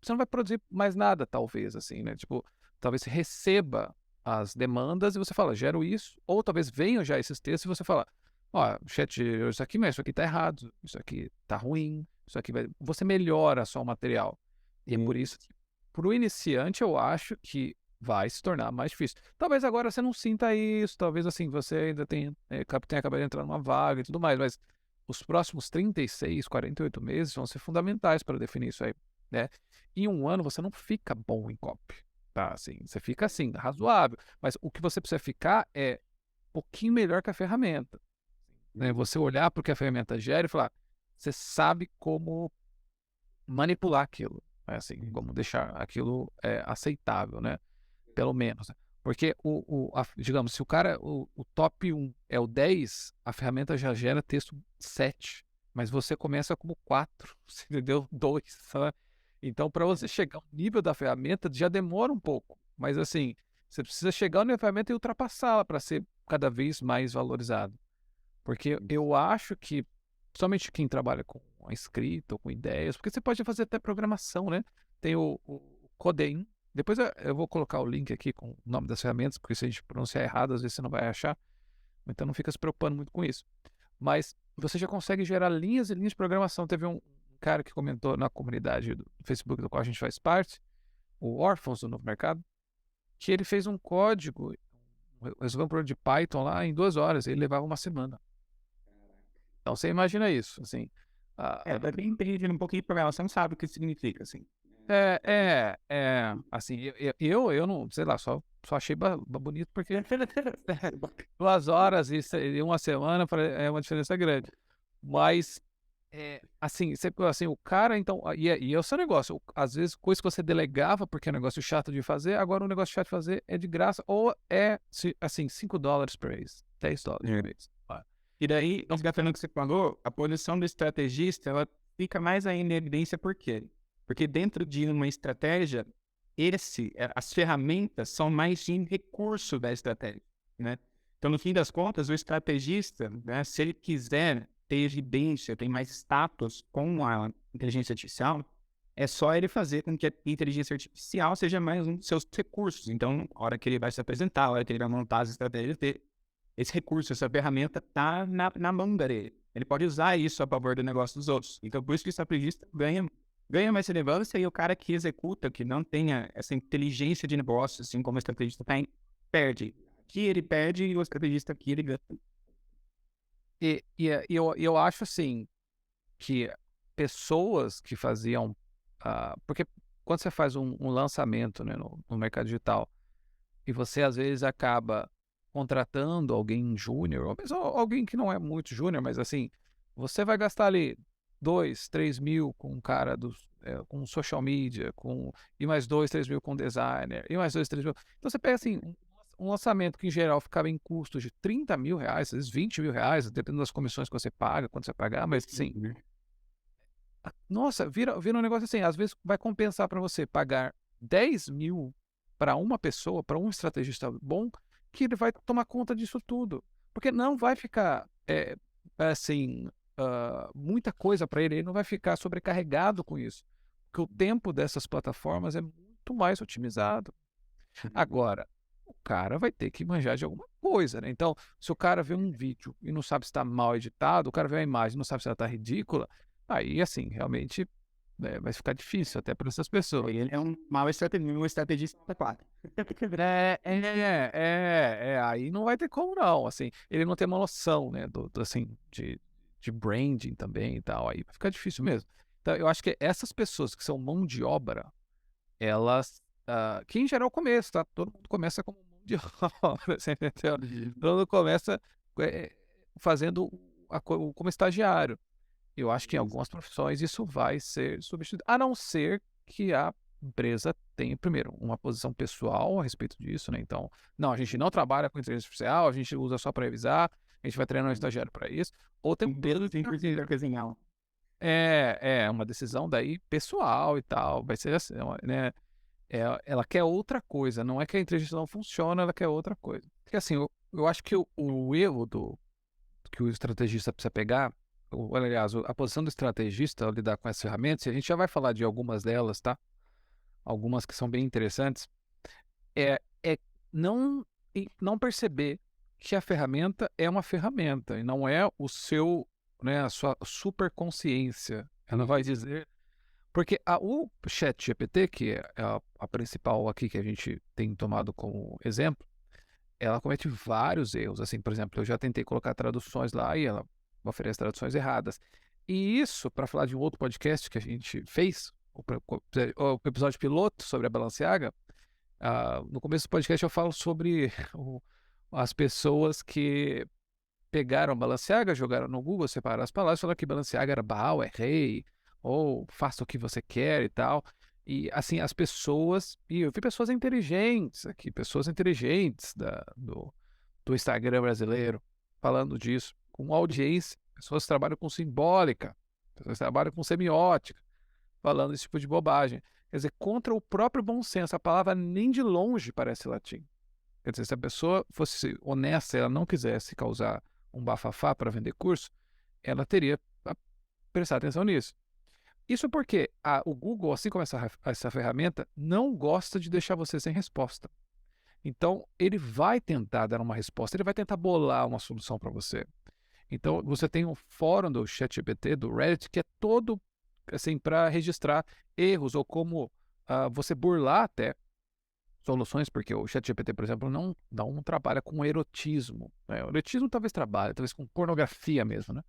você não vai produzir mais nada, talvez, assim, né? Tipo, talvez você receba as demandas e você fala, gero isso, ou talvez venham já esses textos e você fala, ó, chat, isso aqui, mas isso aqui tá errado, isso aqui tá ruim, isso aqui vai. Você melhora só o material. E é por isso que, para o iniciante, eu acho que vai se tornar mais difícil. Talvez agora você não sinta isso, talvez assim, você ainda tenha acabado de entrar numa vaga e tudo mais, mas os próximos 36, 48 meses vão ser fundamentais para definir isso aí, né? Em um ano você não fica bom em copy, tá? Assim, você fica assim, razoável, mas o que você precisa ficar é um pouquinho melhor que a ferramenta, né? Você olhar para o que a ferramenta gera e falar, você sabe como manipular aquilo, né? Assim, como deixar aquilo aceitável, né? Pelo menos, né? Porque, digamos, se o top 1 é o 10, a ferramenta já gera texto 7, mas você começa como 4, você entendeu? 2, sabe? Então, para você chegar ao nível da ferramenta, já demora um pouco, mas assim, você precisa chegar ao nível da ferramenta e ultrapassá-la para ser cada vez mais valorizado. Porque eu acho que, somente quem trabalha com a escrita ou com ideias, porque você pode fazer até programação, né? Tem o Codein. Depois eu vou colocar o link aqui com o nome das ferramentas, porque se a gente pronunciar errado, às vezes você não vai achar. Então não fica se preocupando muito com isso. Mas você já consegue gerar linhas e linhas de programação. Teve um cara que comentou na comunidade do Facebook, do qual a gente faz parte, o Órfãos do Novo Mercado, que ele fez um código, resolveu um problema de Python lá em 2 horas. Ele levava uma semana. Então você imagina isso, assim. Vai bem entendendo um pouquinho de programação, sabe o que significa, assim. Assim, eu não, sei lá, só achei bonito porque 2 horas e uma semana é uma diferença grande. Mas, assim, assim, o cara, então, e é o seu negócio. Às vezes, coisa que você delegava porque é um negócio chato de fazer, agora o negócio chato de fazer é de graça, ou assim, $5 por mês, $10 por mês. E daí, resgatando o que você falou, a posição do estrategista, ela fica mais ainda em evidência por quê? Porque dentro de uma estratégia, as ferramentas são mais de recurso da estratégia, né? Então, no fim das contas, o estrategista, né, se ele quiser ter evidência, ter mais status com a inteligência artificial, é só ele fazer com que a inteligência artificial seja mais um dos seus recursos. Então, a hora que ele vai se apresentar, a hora que ele vai montar as estratégias dele, esse recurso, essa ferramenta está na mão dele. Ele pode usar isso a favor do negócio dos outros. Então, por isso que o estrategista ganha ganha mais relevância e o cara que executa, que não tenha essa inteligência de negócio, assim como o estrategista tem, perde. Aqui ele perde e o estrategista aqui ele ganha. E eu acho assim que pessoas que faziam. Porque quando você faz um lançamento, né, no mercado digital, e você às vezes acaba contratando alguém júnior, ou mesmo alguém que não é muito júnior, mas assim, você vai gastar ali 2, 3 mil com um cara com social media, e mais 2, 3 mil com designer, e mais 2, 3 mil. Então você pega assim, um lançamento que em geral ficava em custos de R$ 30.000, às vezes R$ 20.000, dependendo das comissões que você paga, quando você pagar, mas sim, nossa, vira um negócio assim, às vezes vai compensar para você pagar 10 mil para uma pessoa, para um estrategista bom, que ele vai tomar conta disso tudo. Porque não vai ficar, assim, muita coisa para ele não vai ficar sobrecarregado com isso. Porque o tempo dessas plataformas é muito mais otimizado. Agora, o cara vai ter que manjar de alguma coisa, né? Então, se o cara vê um vídeo e não sabe se está mal editado, o cara vê a imagem e não sabe se ela está ridícula, aí, assim, realmente vai ficar difícil até para essas pessoas. Ele é um mau estrategista, um estrategista adequado. Aí não vai ter como não, assim, ele não tem uma noção, né, assim, de branding também e tal, aí vai ficar difícil mesmo. Então, eu acho que essas pessoas que são mão de obra, elas, que em geral começo, tá? Todo mundo começa como mão de obra, você entendeu? Todo mundo começa fazendo como estagiário. Eu acho que em algumas profissões isso vai ser substituído, a não ser que a empresa tenha, primeiro, uma posição pessoal a respeito disso, né? Então, não, a gente não trabalha com inteligência artificial, a gente usa só para revisar, a gente vai treinar um estagiário para isso, ou tem um peso de uma decisão daí pessoal e tal, vai ser assim, né? Ela quer outra coisa, não é que a inteligência não funciona, ela quer outra coisa. Porque assim, eu acho que o erro que o estrategista precisa pegar, aliás, a posição do estrategista ao lidar com essas ferramentas, e a gente já vai falar de algumas delas, tá? Algumas que são bem interessantes, é não, não perceber que a ferramenta é uma ferramenta e não é a sua superconsciência. Ela vai dizer. Porque o ChatGPT, que é a principal aqui que a gente tem tomado como exemplo, ela comete vários erros. Assim, por exemplo, eu já tentei colocar traduções lá e ela oferece traduções erradas. E isso, para falar de um outro podcast que a gente fez, o episódio piloto sobre a Balenciaga, no começo do podcast eu falo sobre as pessoas que pegaram Balenciaga, jogaram no Google, separaram as palavras, falaram que Balenciaga era Baal, é rei, ou faça o que você quer e tal. E assim, as pessoas, e eu vi pessoas inteligentes aqui, pessoas inteligentes do Instagram brasileiro falando disso, com audiência, pessoas que trabalham com simbólica, pessoas que trabalham com semiótica, falando esse tipo de bobagem. Quer dizer, contra o próprio bom senso, a palavra nem de longe parece latim. Quer dizer, se a pessoa fosse honesta, ela não quisesse causar um bafafá para vender curso, ela teria prestar atenção nisso. Isso porque o Google, assim como essa ferramenta, não gosta de deixar você sem resposta. Então, ele vai tentar dar uma resposta, ele vai tentar bolar uma solução para você. Então, você tem um fórum do ChatGPT, do Reddit, que é todo assim para registrar erros ou como você burlar até soluções, porque o ChatGPT, por exemplo, não trabalha com erotismo, né? O erotismo talvez trabalhe, talvez com pornografia mesmo, né?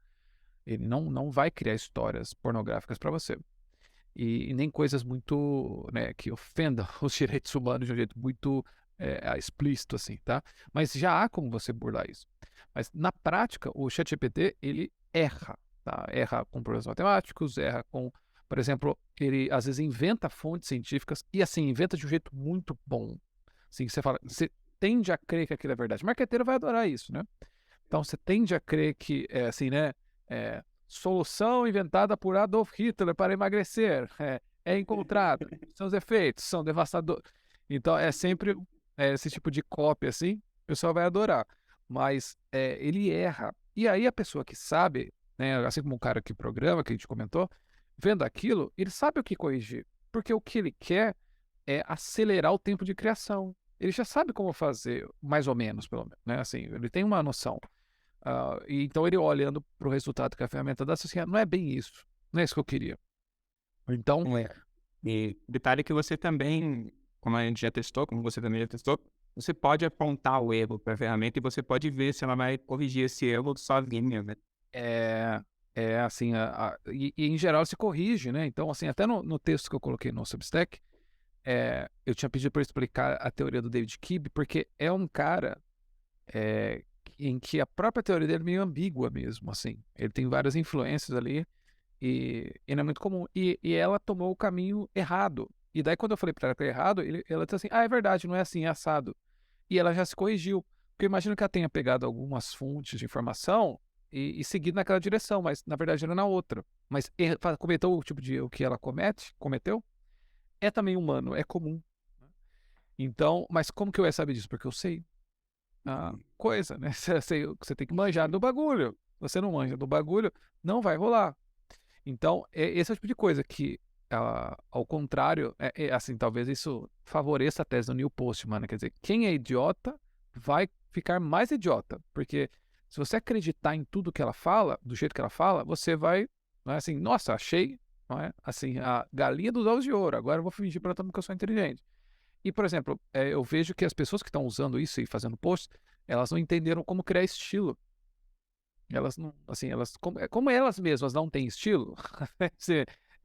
Ele não vai criar histórias pornográficas para você. E nem coisas muito, né, que ofendam os direitos humanos de um jeito muito explícito, assim, tá? Mas já há como você burlar isso. Mas na prática, o ChatGPT, ele erra, tá? Erra com problemas matemáticos, erra com, por exemplo, ele às vezes inventa fontes científicas e assim, inventa de um jeito muito bom. Assim, você tende a crer que aquilo é verdade. O marqueteiro vai adorar isso, né? Então você tende a crer que, assim, né? Solução inventada por Adolf Hitler para emagrecer é encontrada. Seus efeitos são devastadores. Então é sempre esse tipo de cópia assim, o pessoal vai adorar. Mas ele erra. E aí a pessoa que sabe, né, assim como o cara que programa, que a gente comentou, vendo aquilo, ele sabe o que corrigir. Porque o que ele quer é acelerar o tempo de criação. Ele já sabe como fazer, mais ou menos, pelo menos, né? Assim, ele tem uma noção. E então ele olhando para o resultado que a ferramenta dá, assim, não é bem isso. Não é isso que eu queria. Então, É. E detalhe que você também, como a gente já testou, como você também já testou, você pode apontar o erro para a ferramenta e você pode ver se ela vai corrigir esse erro sozinha, né? é, é assim, e em geral se corrige, né? Então, assim, até no texto que eu coloquei no Substack, eu tinha pedido para explicar a teoria do David Kibb, porque é um cara em que a própria teoria dele é meio ambígua mesmo, assim. Ele tem várias influências ali e não é muito comum. E ela tomou o caminho errado. E daí, quando eu falei para ela que era errado, ela disse assim: ah, é verdade, não é assim, é assado. E ela já se corrigiu. Porque eu imagino que ela tenha pegado algumas fontes de informação e seguido naquela direção, mas na verdade era na outra. Mas cometeu o tipo de erro que ela cometeu, é também humano, é comum. Então, mas como que eu ia saber disso? Porque eu sei a coisa, né? Você tem que manjar do bagulho. Você não manja do bagulho, não vai rolar. Então, esse é o tipo de coisa que, ao contrário, assim, talvez isso favoreça a tese do Neil Postman, né? Quer dizer, quem é idiota vai ficar mais idiota, porque se você acreditar em tudo que ela fala, do jeito que ela fala, você vai, não é assim, nossa, achei, não é? Assim, a galinha dos ovos de ouro, agora eu vou fingir para todo mundo que eu sou inteligente. E, por exemplo, eu vejo que as pessoas que estão usando isso e fazendo posts, elas não entenderam como criar estilo. Elas não, assim, como elas mesmas não têm estilo,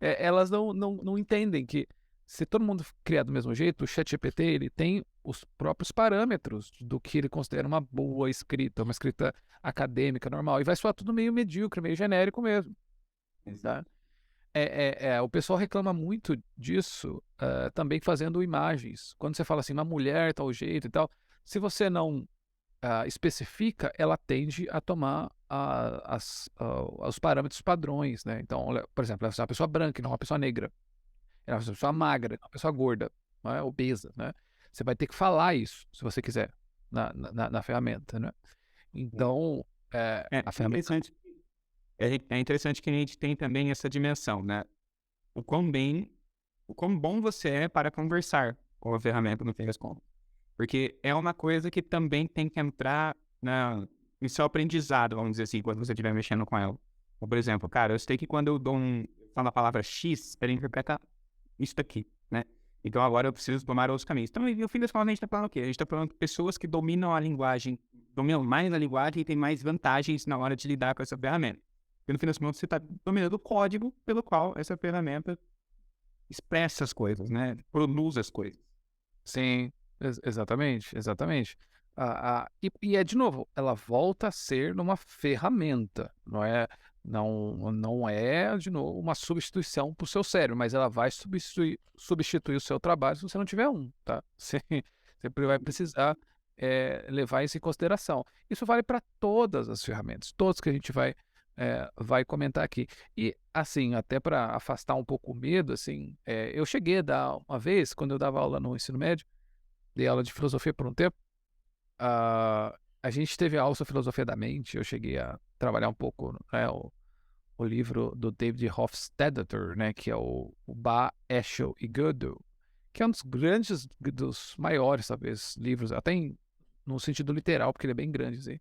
elas não entendem que se todo mundo criar do mesmo jeito, o ChatGPT ele tem os próprios parâmetros do que ele considera uma boa escrita, uma escrita acadêmica normal, e vai soar tudo meio medíocre, meio genérico mesmo, tá? O pessoal reclama muito disso, também fazendo imagens. Quando você fala assim, uma mulher tal jeito e tal, se você não especifica, ela tende a tomar os parâmetros padrões, né? Então, por exemplo, ela é uma pessoa branca, não uma pessoa negra. Ela é uma pessoa magra, não uma pessoa gorda, não é? Obesa, né? Você vai ter que falar isso, se você quiser, na ferramenta, né? Então, É a ferramenta... interessante. É interessante que a gente tem também essa dimensão, né? O o quão bom você é para conversar com a ferramenta no fim das contas. Porque é uma coisa que também tem que entrar no seu aprendizado, vamos dizer assim, quando você estiver mexendo com ela. Ou, por exemplo, cara, eu sei que quando eu falo a palavra X, ele interpreta isso daqui, né? Então agora eu preciso tomar outros caminhos. Então, no fim das contas, a gente está falando o quê? A gente está falando de pessoas que dominam a linguagem, dominam mais a linguagem e têm mais vantagens na hora de lidar com essa ferramenta. Porque no fim das contas, você está dominando o código pelo qual essa ferramenta expressa as coisas, né? Produz as coisas. Sim, exatamente, exatamente. E de novo, ela volta a ser uma ferramenta, não é, de novo, uma substituição para o seu cérebro, mas ela vai substituir o seu trabalho se você não tiver um, tá? Você sempre vai precisar levar isso em consideração. Isso vale para todas as ferramentas, todas que a gente vai comentar aqui. E, assim, até para afastar um pouco o medo, assim, eu cheguei a dar uma vez, quando eu dava aula no ensino médio, dei aula de filosofia por um tempo, a gente teve a aula sobre filosofia da mente, eu cheguei a trabalhar um pouco, né, o livro do David Hofstadter, né, que é o Ba, Escher e Gödel, que é um dos grandes, dos maiores, talvez, livros, até no sentido literal, porque ele é bem grande, assim,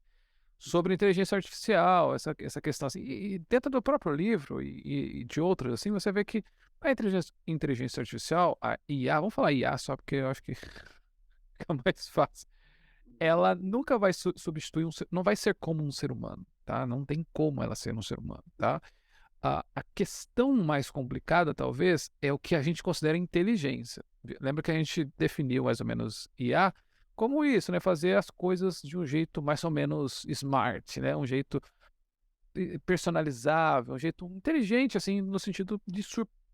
sobre inteligência artificial, essa questão assim. E dentro do próprio livro e de outros, assim, você vê que a inteligência artificial, a IA, vamos falar IA só porque eu acho que fica mais fácil, ela nunca vai substituir não vai ser como um ser humano, tá? Não tem como ela ser um ser humano, tá? A questão mais complicada, talvez, é o que a gente considera inteligência. Lembra que a gente definiu mais ou menos IA como isso, né? Fazer as coisas de um jeito mais ou menos smart, né? Um jeito personalizável, um jeito inteligente, assim, no sentido de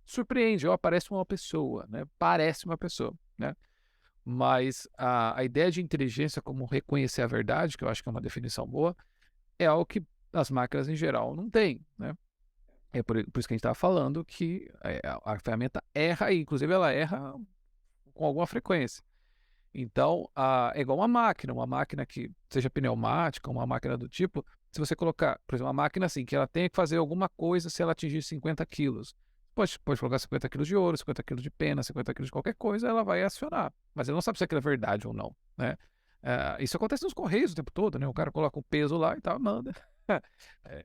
surpreende, ó, parece uma pessoa, né? Parece uma pessoa, né? Mas a ideia de inteligência como reconhecer a verdade, que eu acho que é uma definição boa, é algo que as máquinas em geral não têm, né? É por isso que a gente estava falando que a ferramenta erra, e inclusive ela erra com alguma frequência. Então, é igual uma máquina que seja pneumática, uma máquina do tipo, se você colocar, por exemplo, uma máquina assim, que ela tenha que fazer alguma coisa se ela atingir 50 quilos. Pode colocar 50 quilos de ouro, 50 quilos de pena, 50 quilos de qualquer coisa, ela vai acionar. Mas ela não sabe se aquilo é verdade ou não, né? Isso acontece nos correios o tempo todo, né? O cara coloca o peso lá e tal, manda.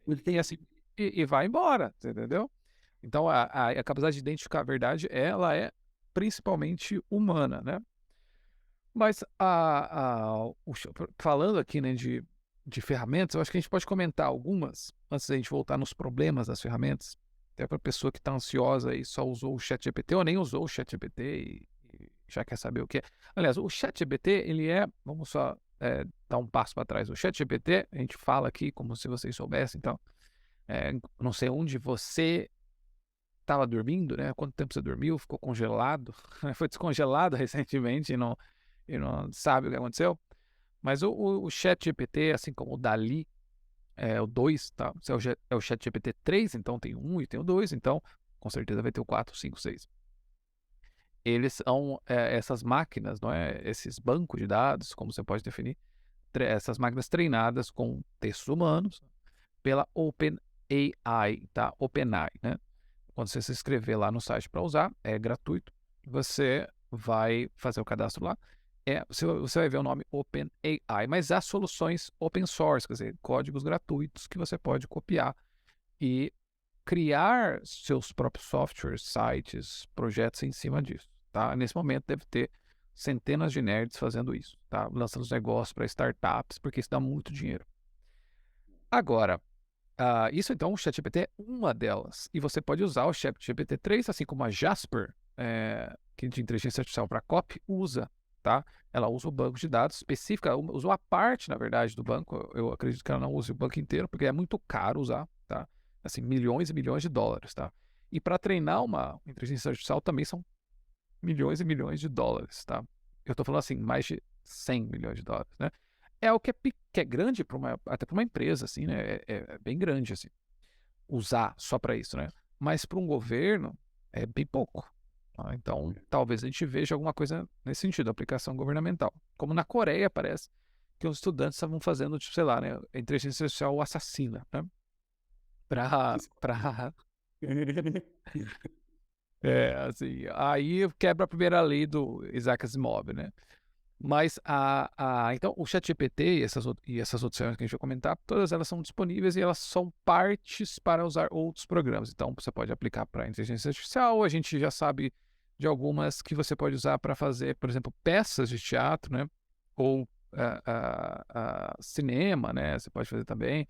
Ele tem assim, e vai embora, você entendeu? Então, a capacidade de identificar a verdade, ela é principalmente humana, né? Mas falando aqui, né, de ferramentas, eu acho que a gente pode comentar algumas, antes da gente voltar nos problemas das ferramentas, até para a pessoa que está ansiosa e só usou o ChatGPT ou nem usou o ChatGPT e já quer saber o que é. Aliás, o ChatGPT, ele vamos só dar um passo para trás. O ChatGPT, a gente fala aqui como se vocês soubessem, então, não sei onde você estava dormindo, né? Quanto tempo você dormiu, ficou congelado, foi descongelado recentemente e não sabe o que aconteceu. Mas o ChatGPT, assim como o DALL-E, o 2, tá? Se é o ChatGPT 3, então tem o 1 e tem o 2, então com certeza vai ter o 4, 5, 6. Eles são essas máquinas, não é? Esses bancos de dados, como você pode definir, essas máquinas treinadas com textos humanos pela OpenAI, tá? OpenAI, né? Quando você se inscrever lá no site para usar, é gratuito. Você vai fazer o cadastro lá. Você vai ver o nome OpenAI, mas há soluções open source, quer dizer, códigos gratuitos que você pode copiar e criar seus próprios softwares, sites, projetos em cima disso, tá? Nesse momento deve ter centenas de nerds fazendo isso, tá? Lançando os negócios para startups, porque isso dá muito dinheiro. Agora, isso então, o ChatGPT é uma delas. E você pode usar o ChatGPT 3, assim como a Jasper, que de inteligência artificial para copy, usa, tá? Ela usa o banco de dados específica, usa uma parte, na verdade, do banco. Eu acredito que ela não use o banco inteiro, porque é muito caro usar, tá? Assim, milhões e milhões de dólares, tá? E para treinar uma inteligência artificial também são milhões e milhões de dólares, tá? Eu estou falando assim, mais de 100 milhões de dólares, né? É o que é grande até para uma empresa, assim, né? É bem grande, assim, usar só para isso, né? Mas para um governo é bem pouco. Tá? Então, talvez a gente veja alguma coisa nesse sentido, aplicação governamental. Como na Coreia, parece que os estudantes estavam fazendo, tipo, sei lá, né? A inteligência artificial assassina, né? Pra... assim, aí quebra a primeira lei do Isaac Asimov, né? Mas então o ChatGPT e essas outras ferramentas que a gente vai comentar, todas elas são disponíveis e elas são partes para usar outros programas. Então você pode aplicar para inteligência artificial, a gente já sabe de algumas que você pode usar para fazer, por exemplo, peças de teatro, né? Ou cinema, né? Você pode fazer também.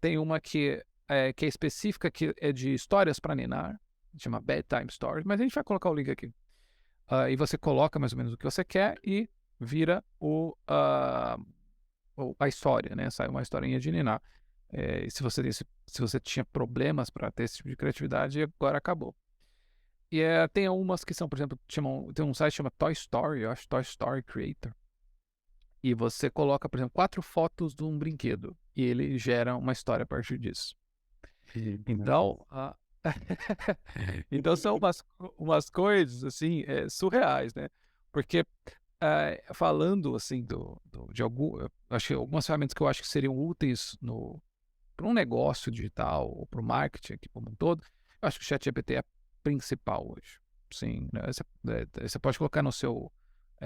Tem uma que é específica, que é de histórias para ninar, chama Bedtime Stories, mas a gente vai colocar o link aqui. E você coloca mais ou menos o que você quer e vira a história, né? Sai uma historinha de ninar. E se você tinha problemas para ter esse tipo de criatividade, agora acabou. E tem algumas que são, por exemplo, tem um site que chama Toy Story, eu acho, Toy Story Creator. E você coloca, por exemplo, 4 fotos de um brinquedo e ele gera uma história a partir disso. Então, então são umas coisas assim surreais, né? Porque falando assim de acho que algumas ferramentas que eu acho que seriam úteis para um negócio digital ou para o marketing aqui como um todo, eu acho que o ChatGPT é a principal hoje. Sim, né? Você pode colocar no seu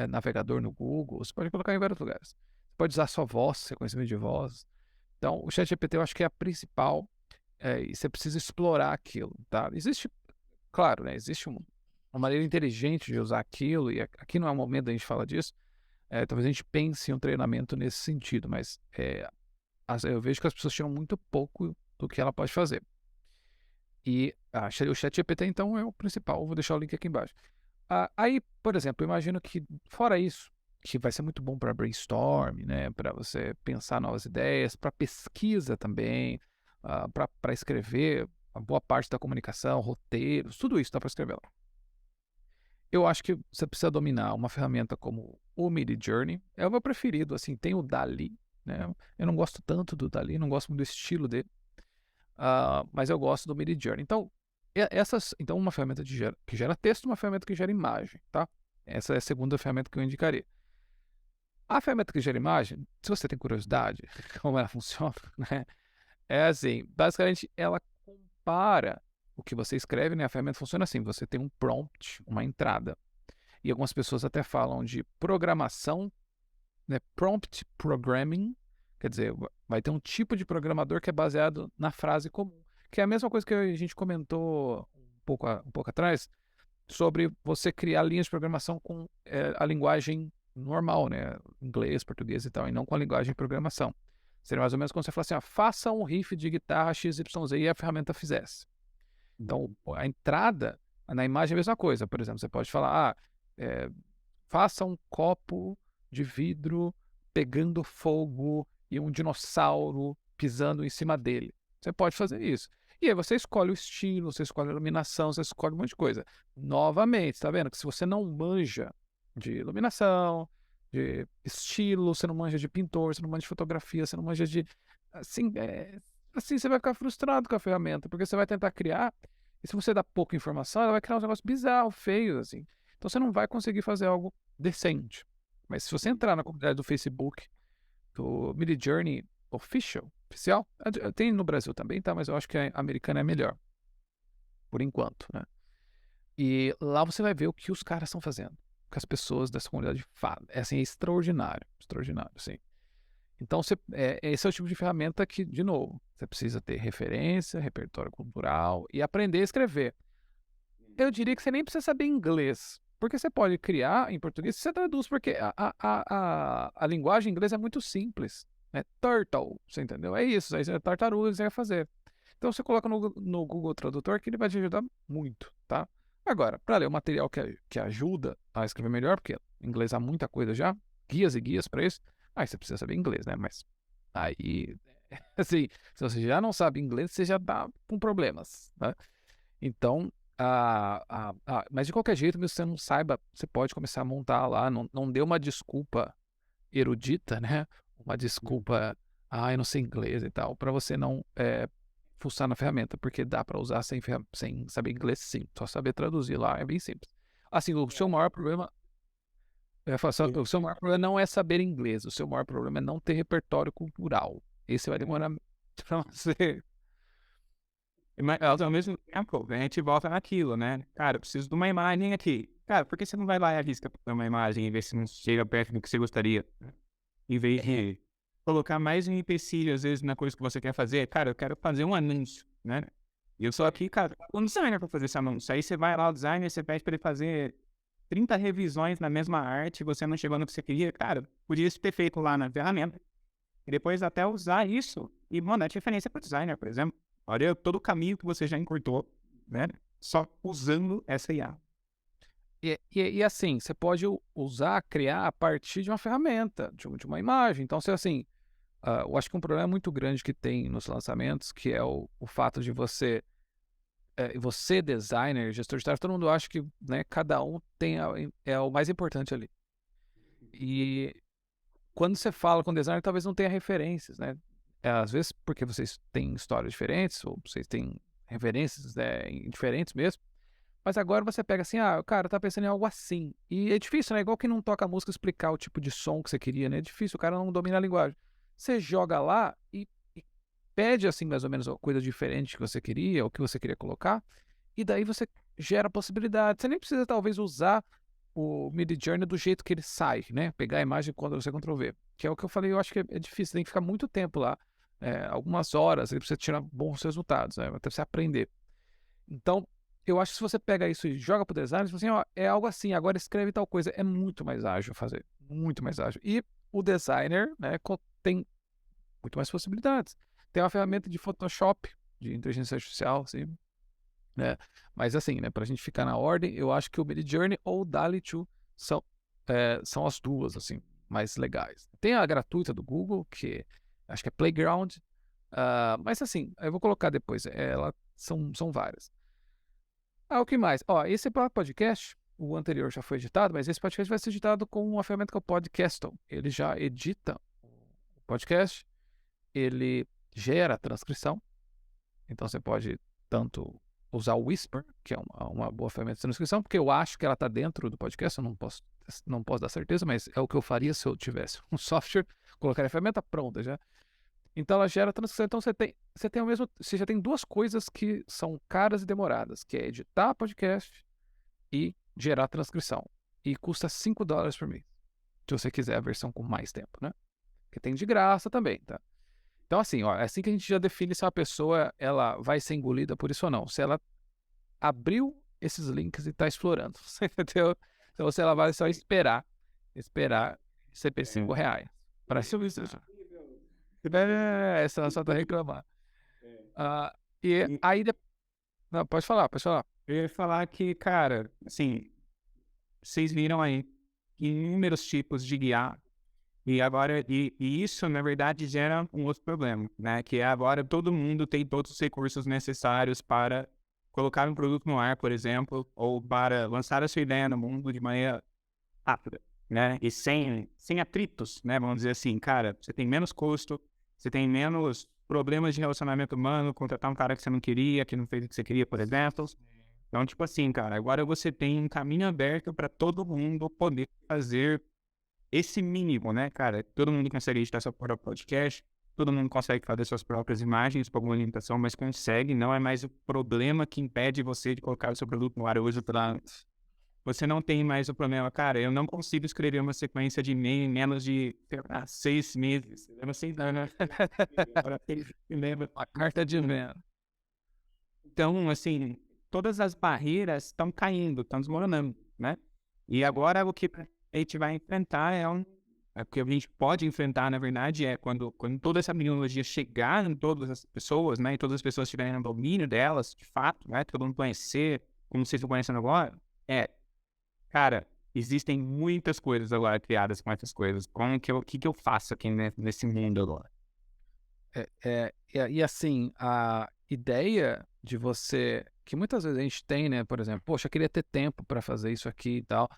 navegador no Google, você pode colocar em vários lugares. Você pode usar sua voz, reconhecimento de voz. Então, o ChatGPT eu acho que é a principal e você precisa explorar aquilo, tá? Existe, claro, né? Existe uma maneira inteligente de usar aquilo, e aqui não é o momento da gente falar disso. Talvez a gente pense em um treinamento nesse sentido, mas eu vejo que as pessoas tiram muito pouco do que ela pode fazer. E o ChatGPT, então, é o principal. Eu vou deixar o link aqui embaixo. Aí, por exemplo, eu imagino que, fora isso, que vai ser muito bom para brainstorm, né? Para você pensar novas ideias, para pesquisa também, para escrever, a boa parte da comunicação, roteiros, tudo isso dá para escrever lá. Eu acho que você precisa dominar uma ferramenta como o Midjourney. É o meu preferido, assim, tem o DALL-E, né? Eu não gosto tanto do DALL-E, não gosto muito do estilo dele, mas eu gosto do Midjourney. Então, então uma ferramenta que gera texto e uma ferramenta que gera imagem, tá? Essa é a segunda ferramenta que eu indicaria. A ferramenta que gera imagem, se você tem curiosidade como ela funciona, né? É assim, basicamente ela compara o que você escreve, né? A ferramenta funciona assim, você tem um prompt, uma entrada. E algumas pessoas até falam de programação, né? Prompt programming, quer dizer, vai ter um tipo de programador que é baseado na frase comum. Que é a mesma coisa que a gente comentou um pouco atrás, sobre você criar linhas de programação com a linguagem normal, né? Inglês, português e tal, e não com a linguagem de programação. Seria mais ou menos como você falar assim, faça um riff de guitarra XYZ e a ferramenta fizesse. Então, a entrada na imagem é a mesma coisa. Por exemplo, você pode falar, faça um copo de vidro pegando fogo e um dinossauro pisando em cima dele. Você pode fazer isso. E aí você escolhe o estilo, você escolhe a iluminação, você escolhe um monte de coisa. Novamente, tá vendo? Que se você não manja de iluminação, de estilo, você não manja de pintor, você não manja de fotografia, você não manja de... Assim você vai ficar frustrado com a ferramenta, porque você vai tentar criar, e se você dá pouca informação, ela vai criar um negócio bizarro, feio, assim. Então você não vai conseguir fazer algo decente. Mas se você entrar na comunidade do Facebook, do Midjourney oficial, tem no Brasil também, tá? Mas eu acho que a americana é melhor, por enquanto, né? E lá você vai ver o que os caras estão fazendo, o que as pessoas dessa comunidade falam. É assim, é extraordinário, extraordinário, assim. Então, esse é o tipo de ferramenta que, de novo, você precisa ter referência, repertório cultural e aprender a escrever. Eu diria que você nem precisa saber inglês, porque você pode criar em português, você traduz, porque a linguagem inglesa é muito simples. Né? Turtle, você entendeu? É isso, aí é tartaruga que você vai fazer. Então você coloca no Google Tradutor que ele vai te ajudar muito, tá? Agora, para ler o material que ajuda a escrever melhor, porque em inglês há muita coisa já, guias e guias para isso, aí você precisa saber inglês, né? Mas aí, assim, se você já não sabe inglês, você já tá com problemas, né? Então, mas de qualquer jeito, mesmo que você não saiba, você pode começar a montar lá. Não dê uma desculpa erudita, né? Uma desculpa, eu não sei inglês e tal, para você não fuçar na ferramenta, porque dá para usar sem saber inglês, sim. Só saber traduzir lá é bem simples. Assim, o seu maior problema. O seu maior problema não é saber inglês, o seu maior problema é não ter repertório cultural. Esse vai demorar para você. Mas ao mesmo tempo, a gente volta naquilo, né? Cara, eu preciso de uma imagem aqui. Cara, por que você não vai lá e arrisca pra uma imagem e ver se não chega perto do que você gostaria? Em vez de colocar mais um empecilho, às vezes, na coisa que você quer fazer. Cara, eu quero fazer um anúncio, né? E eu sou aqui, cara, um designer pra fazer esse anúncio. Aí você vai lá, o designer, você pede pra ele fazer 30 revisões na mesma arte, você não chegou no que você queria. Cara, podia ter feito lá na ferramenta. E depois até usar isso e mandar referência pro designer, por exemplo. Olha todo o caminho que você já encurtou, né? Só usando essa IA. E assim, você pode criar a partir de uma ferramenta, de uma imagem. Então, se assim, eu acho que um problema muito grande que tem nos lançamentos, que é o fato de você designer, gestor de tarefa, todo mundo acha que, né, cada um é o mais importante ali. E quando você fala com designer, talvez não tenha referências, né? Às vezes porque vocês têm histórias diferentes, ou vocês têm referências diferentes mesmo. Mas agora você pega assim, o cara tá pensando em algo assim. E é difícil, né? Igual quem não toca música explicar o tipo de som que você queria, né? É difícil, o cara não domina a linguagem. Você joga lá e pede, assim, mais ou menos, a coisa diferente que você queria, ou que você queria colocar, e daí você gera possibilidades. Você nem precisa, talvez, usar o Midjourney do jeito que ele sai, né? Pegar a imagem quando você Ctrl+V. Que é o que eu falei, eu acho que é difícil, tem que ficar muito tempo lá. Algumas horas, aí pra você tirar bons resultados, né? Até você aprender. Então, eu acho que se você pega isso e joga pro design, você fala assim, é algo assim, agora escreve tal coisa. É muito mais ágil fazer, muito mais ágil. E o designer, né, tem muito mais possibilidades. Tem uma ferramenta de Photoshop, de inteligência artificial, assim, né? Mas assim, né, pra gente ficar na ordem, eu acho que o Midjourney ou o DALL-E 2 são as duas, assim, mais legais. Tem a gratuita do Google, que acho que é Playground, mas assim, eu vou colocar depois, são várias. O que mais? Esse podcast, o anterior já foi editado, mas esse podcast vai ser editado com uma ferramenta que é o Podcastle. Ele já edita o podcast, ele gera a transcrição, então você pode tanto usar o Whisper, que é uma boa ferramenta de transcrição, porque eu acho que ela está dentro do podcast, eu não posso dar certeza, mas é o que eu faria se eu tivesse um software, colocaria a ferramenta pronta já. Então ela gera transcrição. Então você já tem duas coisas que são caras e demoradas, que é editar podcast e gerar transcrição. E custa $5 por mês. Se você quiser a versão com mais tempo, né? Que tem de graça também, tá? Então, assim, ó, é assim que a gente já define se uma pessoa ela vai ser engolida por isso ou não. Se ela abriu esses links e está explorando, você entendeu? Então, se ela vai só esperar R$ 105 para essa ela só tá reclamando. Ah, e E aí, não, pode falar, pode falar. eu ia falar que, cara, assim, vocês viram aí inúmeros tipos de guiar. E agora, e isso, na verdade, gera um outro problema, né? Que é agora todo mundo tem todos os recursos necessários para colocar um produto no ar, por exemplo, ou para lançar a sua ideia no mundo de maneira rápida, né? E sem atritos, né? Vamos dizer assim, cara, você tem menos custo, você tem menos problemas de relacionamento humano, contratar um cara que você não queria, que não fez o que você queria, por exemplo. Então, tipo assim, cara, agora você tem um caminho aberto para todo mundo poder fazer esse mínimo, né, cara? Todo mundo consegue editar seu próprio podcast, todo mundo consegue fazer suas próprias imagens por alguma limitação, mas consegue, não é mais o problema que impede você de colocar o seu produto no ar hoje. Você não tem mais o problema, cara, eu não consigo escrever uma sequência de e-mail em menos de, sei lá, 6 meses. Eu não sei, não, né? Agora, lembra? A carta de venda. Então, assim, todas as barreiras estão caindo, estão desmoronando, né? E agora o que a gente vai enfrentar o que a gente pode enfrentar, na verdade, é quando toda essa tecnologia chegar em todas as pessoas, né? E todas as pessoas tiverem no domínio delas, de fato, né? Todo mundo conhecer, como vocês estão conhecendo agora, cara, existem muitas coisas agora criadas com essas coisas. O que que eu faço aqui nesse mundo agora? E assim, a ideia de você, que muitas vezes a gente tem, né? Por exemplo, poxa, eu queria ter tempo para fazer isso aqui e tal.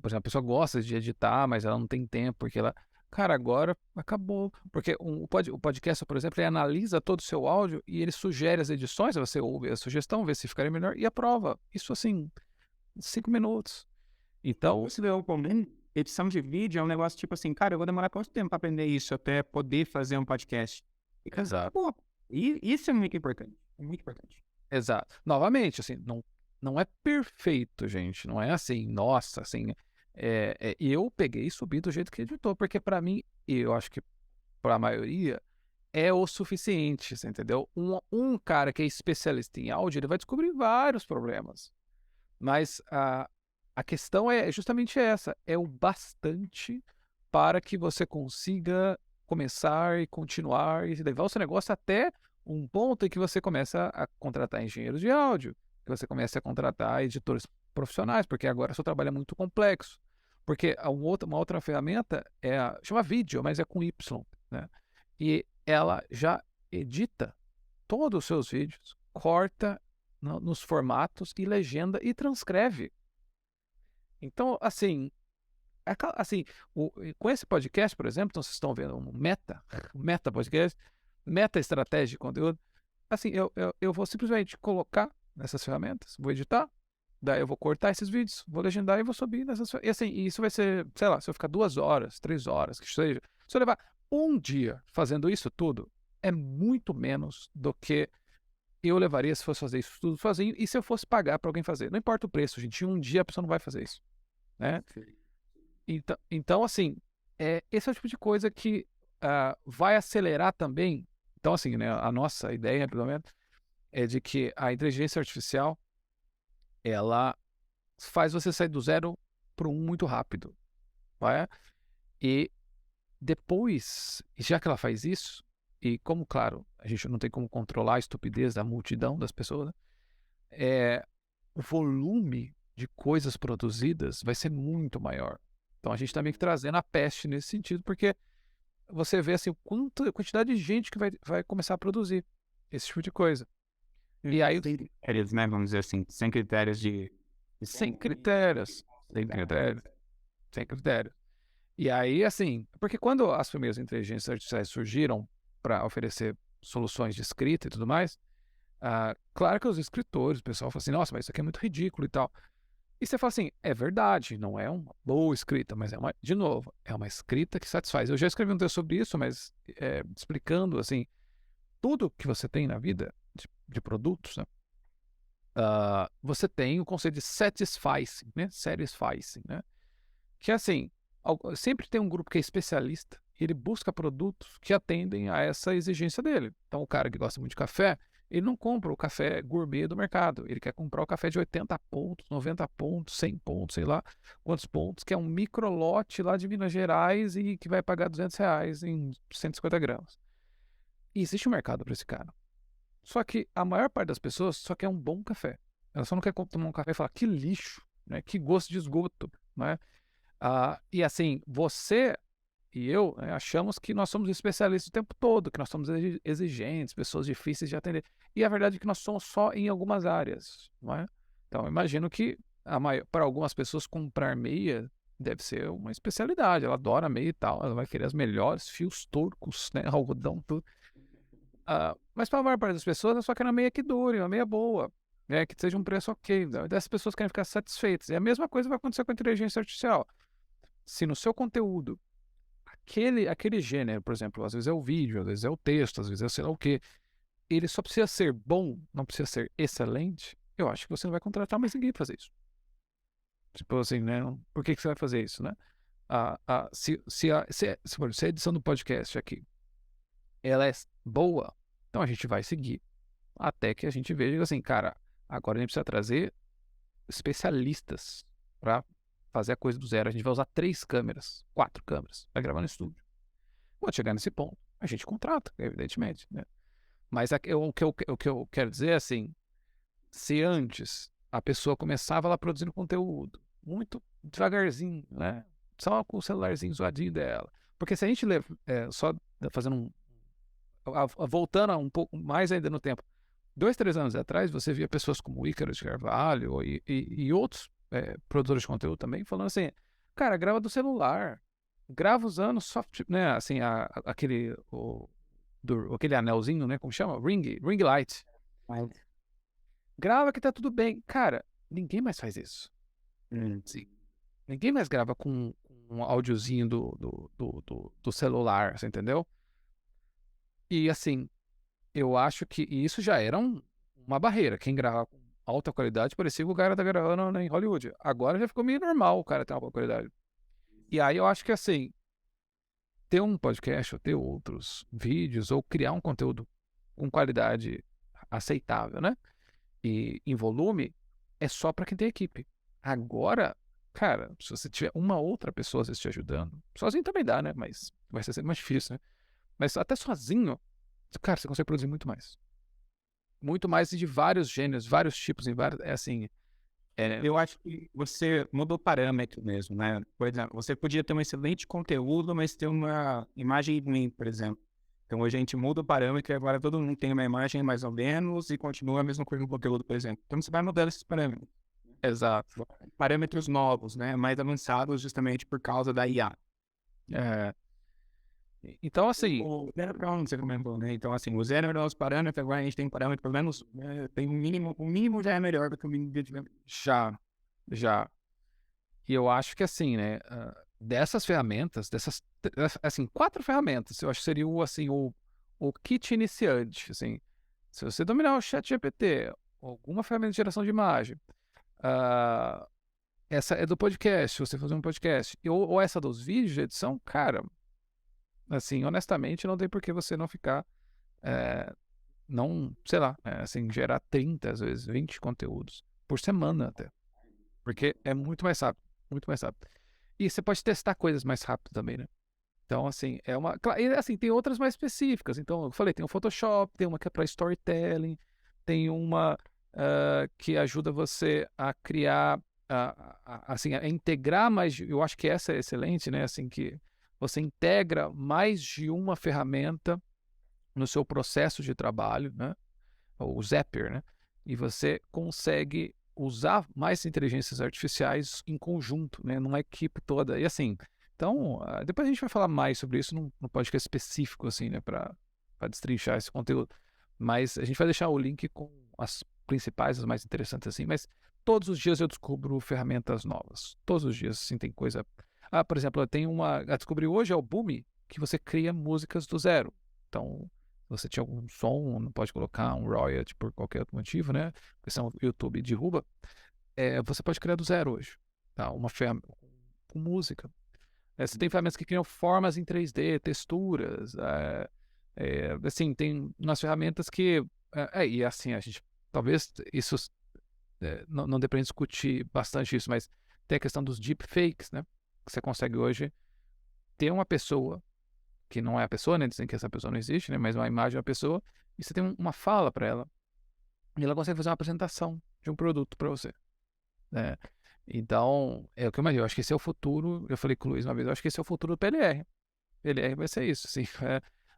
Por exemplo, a pessoa gosta de editar, mas ela não tem tempo, porque ela. Cara, agora acabou. Porque o podcast, por exemplo, ele analisa todo o seu áudio e ele sugere as edições, você ouve a sugestão, vê se ficaria melhor e aprova. Isso assim, 5 minutos. Então, Você vê o comum, edição de vídeo é um negócio tipo assim, cara, eu vou demorar quanto tempo para aprender isso até poder fazer um podcast? E, cara, exato. pô, isso é muito importante. É muito importante. Exato. Novamente, assim, não é perfeito, gente. Não é assim, nossa, assim. Eu peguei e subi do jeito que editou, porque para mim, e eu acho que para a maioria, é o suficiente, você entendeu? Um cara que é especialista em áudio, ele vai descobrir vários problemas. Mas a questão é justamente essa: é o bastante para que você consiga começar e continuar e levar o seu negócio até um ponto em que você começa a contratar engenheiros de áudio, que você começa a contratar editores profissionais, porque agora o seu trabalho é muito complexo. Porque uma outra ferramenta chama vídeo, mas é com Y, né? E ela já edita todos os seus vídeos, corta nos formatos e legenda e transcreve. Então, assim, assim, com esse podcast, por exemplo, então vocês estão vendo um meta podcast, meta estratégia de conteúdo. Assim, eu vou simplesmente colocar nessas ferramentas, vou editar, daí eu vou cortar esses vídeos, vou legendar e vou subir nessas. E assim, isso vai ser, sei lá, se eu ficar 2 horas, 3 horas, que seja, se eu levar um dia fazendo isso tudo, é muito menos do que eu levaria se fosse fazer isso tudo sozinho e se eu fosse pagar para alguém fazer. Não importa o preço, gente, em um dia a pessoa não vai fazer isso, né? Então assim, esse é o tipo de coisa que vai acelerar também. Então, assim, né, a nossa ideia, pelo menos, é de que a inteligência artificial, ela faz você sair do zero para o um muito rápido, né? E depois, já que ela faz isso, e como, claro, a gente não tem como controlar a estupidez da multidão das pessoas, né? O volume de coisas produzidas vai ser muito maior. Então a gente está meio que trazendo a peste nesse sentido, porque você vê assim, a quantidade de gente que vai começar a produzir esse tipo de coisa. E aí, Sem critérios, né? Vamos dizer assim, sem critérios sem critérios, sem critérios, sem critérios. E aí, assim, porque quando as primeiras inteligências artificiais surgiram para oferecer soluções de escrita e tudo mais, claro que os escritores, o pessoal fala assim, nossa, mas isso aqui é muito ridículo e tal. E você fala assim, é verdade, não é uma boa escrita, mas de novo, é uma escrita que satisfaz. Eu já escrevi um texto sobre isso, mas explicando, assim, tudo que você tem na vida de produtos, né? Você tem o conceito de satisficing, né? Satisficing, né? Que é assim, sempre tem um grupo que é especialista ele busca produtos que atendem a essa exigência dele. Então, o cara que gosta muito de café, ele não compra o café gourmet do mercado. Ele quer comprar o café de 80 pontos, 90 pontos, 100 pontos, sei lá quantos pontos, que é um micro lote lá de Minas Gerais e que vai pagar R$ 200 em 150 gramas. E existe um mercado para esse cara. Só que a maior parte das pessoas só quer um bom café. Ela só não quer tomar um café e falar, que lixo, né? Que gosto de esgoto, né? E assim, você e eu, né, achamos que nós somos especialistas o tempo todo, que nós somos exigentes, pessoas difíceis de atender. E a verdade é que nós somos só em algumas áreas, não é? Então, eu imagino que para algumas pessoas comprar meia deve ser uma especialidade. Ela adora meia e tal, ela vai querer as melhores, fios turcos, né, algodão, tudo. Mas para a maior parte das pessoas, ela só quer uma meia que dure, uma meia boa, né, que seja um preço ok. Dessas pessoas querem ficar satisfeitas. E a mesma coisa vai acontecer com a inteligência artificial. Se no seu conteúdo aquele gênero, por exemplo, às vezes é o vídeo, às vezes é o texto, às vezes é sei lá o quê, ele só precisa ser bom, não precisa ser excelente, eu acho que você não vai contratar mais ninguém para fazer isso. Tipo assim, né? Por que você vai fazer isso, né? Se a edição do podcast aqui, ela é boa, então a gente vai seguir até que a gente veja assim, cara, agora a gente precisa trazer especialistas para fazer a coisa do zero. A gente vai usar 3 câmeras, 4 câmeras, vai gravar no estúdio. Quando chegar nesse ponto, a gente contrata, evidentemente, né? Mas o que eu quero dizer é assim, se antes a pessoa começava lá produzindo conteúdo, muito devagarzinho, né? Só com o celularzinho zoadinho dela. Porque se a gente só fazendo voltando um pouco mais ainda no tempo, 2, 3 anos atrás, você via pessoas como o Ícaro de Carvalho e outros produtores de conteúdo também falando assim, cara, grava do celular, grava usando soft, né, assim, aquele anelzinho, né, como chama? Ring light. Grava que tá tudo bem. Cara, ninguém mais faz isso. Sim. Ninguém mais grava com um áudiozinho do celular, você entendeu? E assim, eu acho que isso já era uma barreira. Quem grava com alta qualidade parecia que o cara tá gravando em Hollywood. Agora já ficou meio normal o cara ter uma boa qualidade. E aí eu acho que assim, ter um podcast ou ter outros vídeos ou criar um conteúdo com qualidade aceitável, né? E em volume, é só para quem tem equipe. Agora, cara, se você tiver uma outra pessoa às vezes te ajudando, sozinho também dá, né? Mas vai ser sempre mais difícil, né? Mas até sozinho, cara, você consegue produzir muito mais. Muito mais de vários gêneros, vários tipos, é assim. Eu acho que você mudou o parâmetro mesmo, né? Por exemplo, você podia ter um excelente conteúdo, mas ter uma imagem ruim, por exemplo. Então, hoje a gente muda o parâmetro e agora todo mundo tem uma imagem mais ou menos e continua a mesma coisa no conteúdo, por exemplo. Então, você vai mudando esses parâmetros. Exato. Parâmetros novos, né? Mais avançados justamente por causa da IA. Então, assim. O zero ground, você comentou, né? Então, assim, o zero é o nosso parâmetro, agora a gente tem um parâmetro, pelo menos, tem um mínimo. O mínimo já é melhor do que o mínimo de antigamente. Já. E eu acho que assim, né? Dessas ferramentas, assim, 4 ferramentas, eu acho que seria assim, o kit iniciante, assim. Se você dominar o ChatGPT, alguma ferramenta de geração de imagem, essa é do podcast, você fazer um podcast, ou essa dos vídeos de edição, cara, assim, honestamente, não tem por que você não ficar, não, sei lá, assim, gerar 30, às vezes 20 conteúdos por semana até. Porque é muito mais rápido, muito mais rápido. E você pode testar coisas mais rápido também, né? Então, assim, e, assim, tem outras mais específicas. Então, eu falei, tem o Photoshop, tem uma que é para storytelling, tem uma que ajuda você a criar, assim, a integrar mais. Eu acho que essa é excelente, né? Assim, que você integra mais de uma ferramenta no seu processo de trabalho, né? O Zapier, né? E você consegue usar mais inteligências artificiais em conjunto, né? Numa equipe toda. E assim, então, depois a gente vai falar mais sobre isso num podcast específico, assim, né? Para destrinchar esse conteúdo. Mas a gente vai deixar o link com as principais, as mais interessantes, assim. Mas todos os dias eu descubro ferramentas novas. Todos os dias, assim, tem coisa. Por exemplo, eu tenho uma. A descobri hoje é o Boom, que você cria músicas do zero. Então, se você tinha algum som, não pode colocar um royalty por qualquer outro motivo, né? Porque senão o YouTube derruba. Você pode criar do zero hoje. Tá? Uma ferramenta com música. Você tem ferramentas que criam formas em 3D, texturas, assim, tem umas ferramentas que, e assim, a gente, talvez isso, não dê pra gente discutir bastante isso, mas tem a questão dos deepfakes, né? Que você consegue hoje ter uma pessoa, que não é a pessoa, né? Dizem que essa pessoa não existe, né? Mas uma imagem de uma pessoa, e você tem uma fala para ela, e ela consegue fazer uma apresentação de um produto para você, né? Então, é o que eu imagino. Eu acho que esse é o futuro. Eu falei com o Luiz uma vez, eu acho que esse é o futuro do PLR. PLR vai ser isso, assim.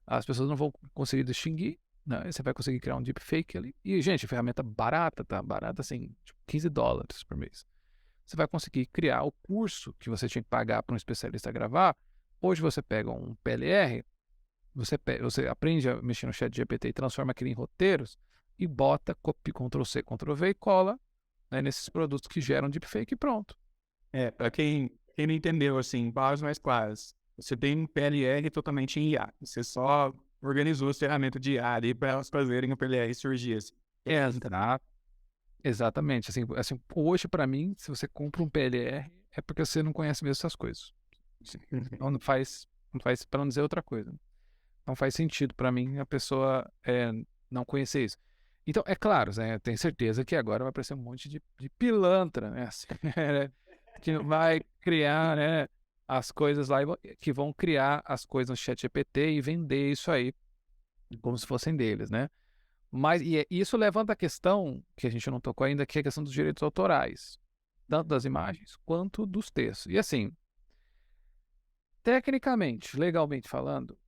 As pessoas não vão conseguir distinguir, né? Você vai conseguir criar um deepfake ali. E, gente, ferramenta barata, tá? Barata, assim, tipo $15 por mês. Você vai conseguir criar o curso que você tinha que pagar para um especialista gravar. Hoje você pega um PLR, você aprende a mexer no chat GPT e transforma aquilo em roteiros e bota, copia, Ctrl+C, Ctrl+V e cola, né, nesses produtos que geram deepfake e pronto. Para quem não entendeu, assim, palavras mais claras, você tem um PLR totalmente em IA. Você só organizou as ferramentas de IA ali para elas fazerem o PLR surgir. Assim. Exatamente. Assim, hoje, para mim, se você compra um PLR, é porque você não conhece mesmo essas coisas. Então, não faz, para não dizer outra coisa. Não faz sentido para mim a pessoa não conhecer isso. Então, é claro, né, tenho certeza que agora vai aparecer um monte de pilantra, né? Assim, que vai criar, né, as coisas lá, que vão criar as coisas no ChatGPT e vender isso aí como se fossem deles, né? Mas isso levanta a questão, que a gente não tocou ainda, que é a questão dos direitos autorais, tanto das imagens quanto dos textos. E assim, tecnicamente, legalmente falando,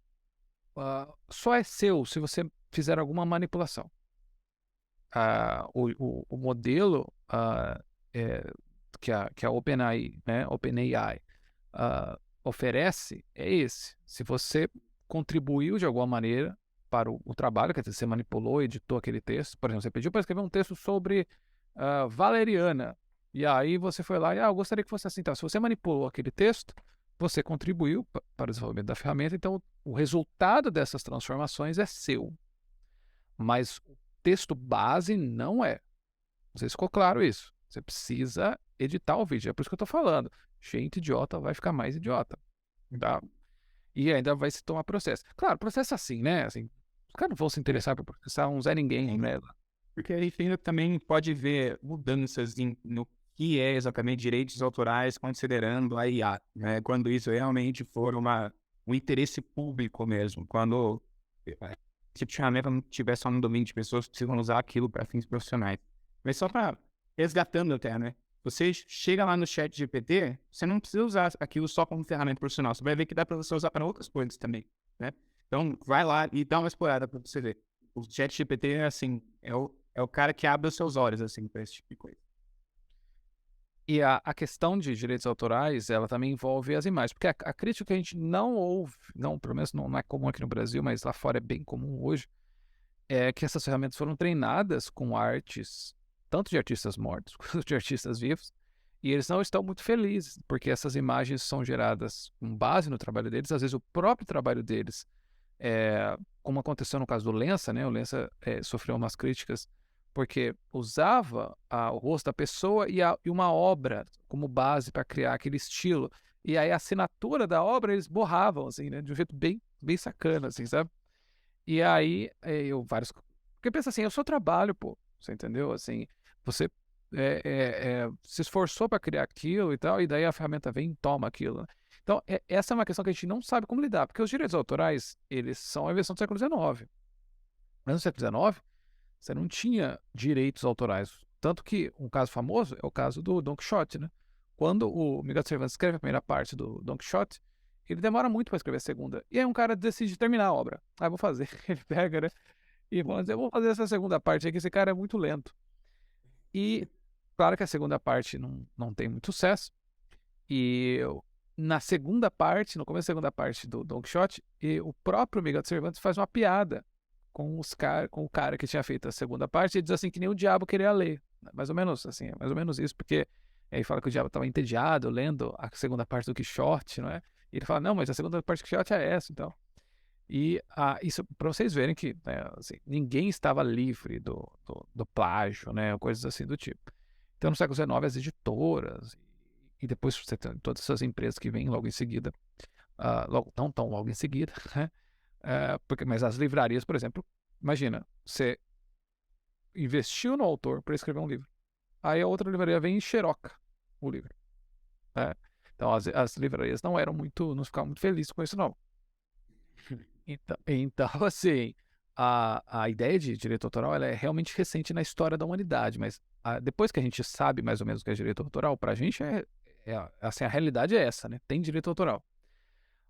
só é seu se você fizer alguma manipulação. O modelo que a OpenAI, né, OpenAI oferece é esse. Se você contribuiu de alguma maneira para o trabalho, quer dizer, você manipulou, editou aquele texto, por exemplo, você pediu para escrever um texto sobre Valeriana, e aí você foi lá e, eu gostaria que fosse assim. Então, se você manipulou aquele texto, você contribuiu para o desenvolvimento da ferramenta, então o resultado dessas transformações é seu. Mas o texto base não é. Não sei se ficou claro isso. Você precisa editar o vídeo. É por isso que eu estou falando. Gente idiota vai ficar mais idiota. Tá? E ainda vai se tomar processo. Claro, processo assim, né? Assim, os caras não vão se interessar por processar um Zé Ninguém, né? Porque a gente ainda também pode ver mudanças no que é exatamente direitos autorais considerando a IA, né? Quando isso realmente for um interesse público mesmo, quando esse ferramenta não estiver só no domínio de pessoas que precisam usar aquilo para fins profissionais. Mas só para resgatando até, né? Você chega lá no chat GPT, você não precisa usar aquilo só como ferramenta profissional, você vai ver que dá para você usar para outras coisas também, né? Então, vai lá e dá uma explorada para você ver. O chat GPT é assim, é o cara que abre os seus olhos, assim, para esse tipo de coisa. E a questão de direitos autorais, ela também envolve as imagens, porque a crítica que a gente não ouve, não, pelo menos não é comum aqui no Brasil, mas lá fora é bem comum hoje, é que essas ferramentas foram treinadas com artes, tanto de artistas mortos quanto de artistas vivos, e eles não estão muito felizes, porque essas imagens são geradas com base no trabalho deles, às vezes o próprio trabalho deles, como aconteceu no caso do Lença, né? O Lença sofreu umas críticas porque usava o rosto da pessoa e uma obra como base para criar aquele estilo. E aí a assinatura da obra eles borravam, assim, né? De um jeito bem, bem sacana, assim, sabe? E aí vários... Porque pensa assim, é o seu trabalho, pô. Você entendeu? Assim, você se esforçou para criar aquilo e tal, e daí a ferramenta vem e toma aquilo, né? Então, essa é uma questão que a gente não sabe como lidar, porque os direitos autorais, eles são a invenção do século XIX. Mas no século XIX, você não tinha direitos autorais. Tanto que um caso famoso é o caso do Don Quixote, né? Quando o Miguel de Cervantes escreve a primeira parte do Don Quixote, ele demora muito para escrever a segunda. E aí um cara decide terminar a obra. Vou fazer. Ele pega, né? E fala assim, eu vou fazer essa segunda parte aqui, esse cara é muito lento. E claro que a segunda parte não tem muito sucesso. E na segunda parte, no começo da segunda parte do Don Quixote, o próprio Miguel de Cervantes faz uma piada com o cara que tinha feito a segunda parte e diz assim que nem o diabo queria ler. Mais ou menos assim, é mais ou menos isso, porque aí fala que o diabo estava entediado lendo a segunda parte do Quixote, não é? E ele fala, não, mas a segunda parte do Quixote é essa, então. E isso para vocês verem que, né, assim, ninguém estava livre do plágio, né, coisas assim do tipo. Então, no século XIX, as editoras e depois você tem todas essas empresas que vêm logo em seguida, não tão logo em seguida, né? Mas as livrarias, por exemplo, imagina, você investiu no autor para escrever um livro, aí a outra livraria vem e xeroca o livro, né? Então as livrarias não ficavam muito felizes com isso, não. Então assim, a ideia de direito autoral ela é realmente recente na história da humanidade, mas depois que a gente sabe mais ou menos o que é direito autoral, para a gente assim, a realidade é essa, né? Tem direito autoral.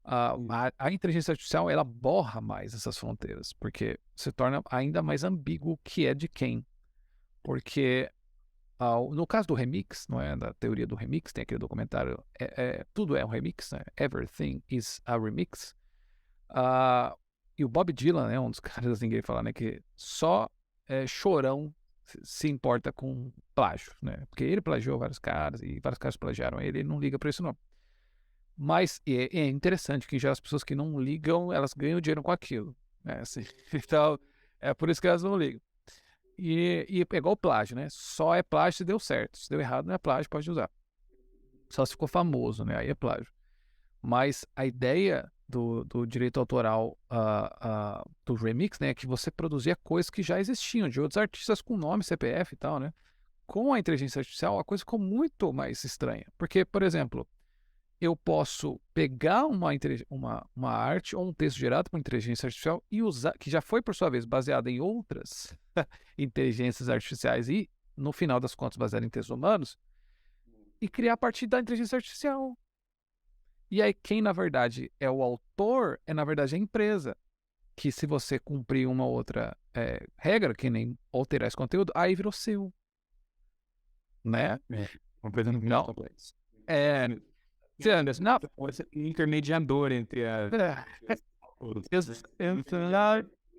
A inteligência artificial ela borra mais essas fronteiras, porque se torna ainda mais ambíguo o que é de quem. Porque no caso do remix, não é? Da teoria do remix, tem aquele documentário, tudo é um remix, né? Everything is a remix. E o Bob Dylan, né, um dos caras assim que ele fala, né, que só chorão se importa com plágio, né? Porque ele plagiou vários caras e vários caras plagiaram ele não liga pra isso não. Mas é interessante que já as pessoas que não ligam, elas ganham dinheiro com aquilo, né? Assim, então, é por isso que elas não ligam. E é igual plágio, né? Só é plágio se deu certo. Se deu errado, não é plágio, pode usar. Só se ficou famoso, né? Aí é plágio. Mas a ideia do direito autoral do remix, né, é que você produzia coisas que já existiam, de outros artistas com nome, CPF e tal, né? Com a inteligência artificial, a coisa ficou muito mais estranha. Porque, por exemplo, eu posso pegar uma arte ou um texto gerado por inteligência artificial e usar, que já foi, por sua vez, baseado em outras inteligências artificiais e, no final das contas, baseado em textos humanos, e criar a partir da inteligência artificial. E aí, quem na verdade é o autor, na verdade a empresa. Que se você cumprir uma outra regra, que nem alterar esse conteúdo, aí virou seu. Né? Uma coisa muito Não. complexa. Anderson, não. Você é um intermediador entre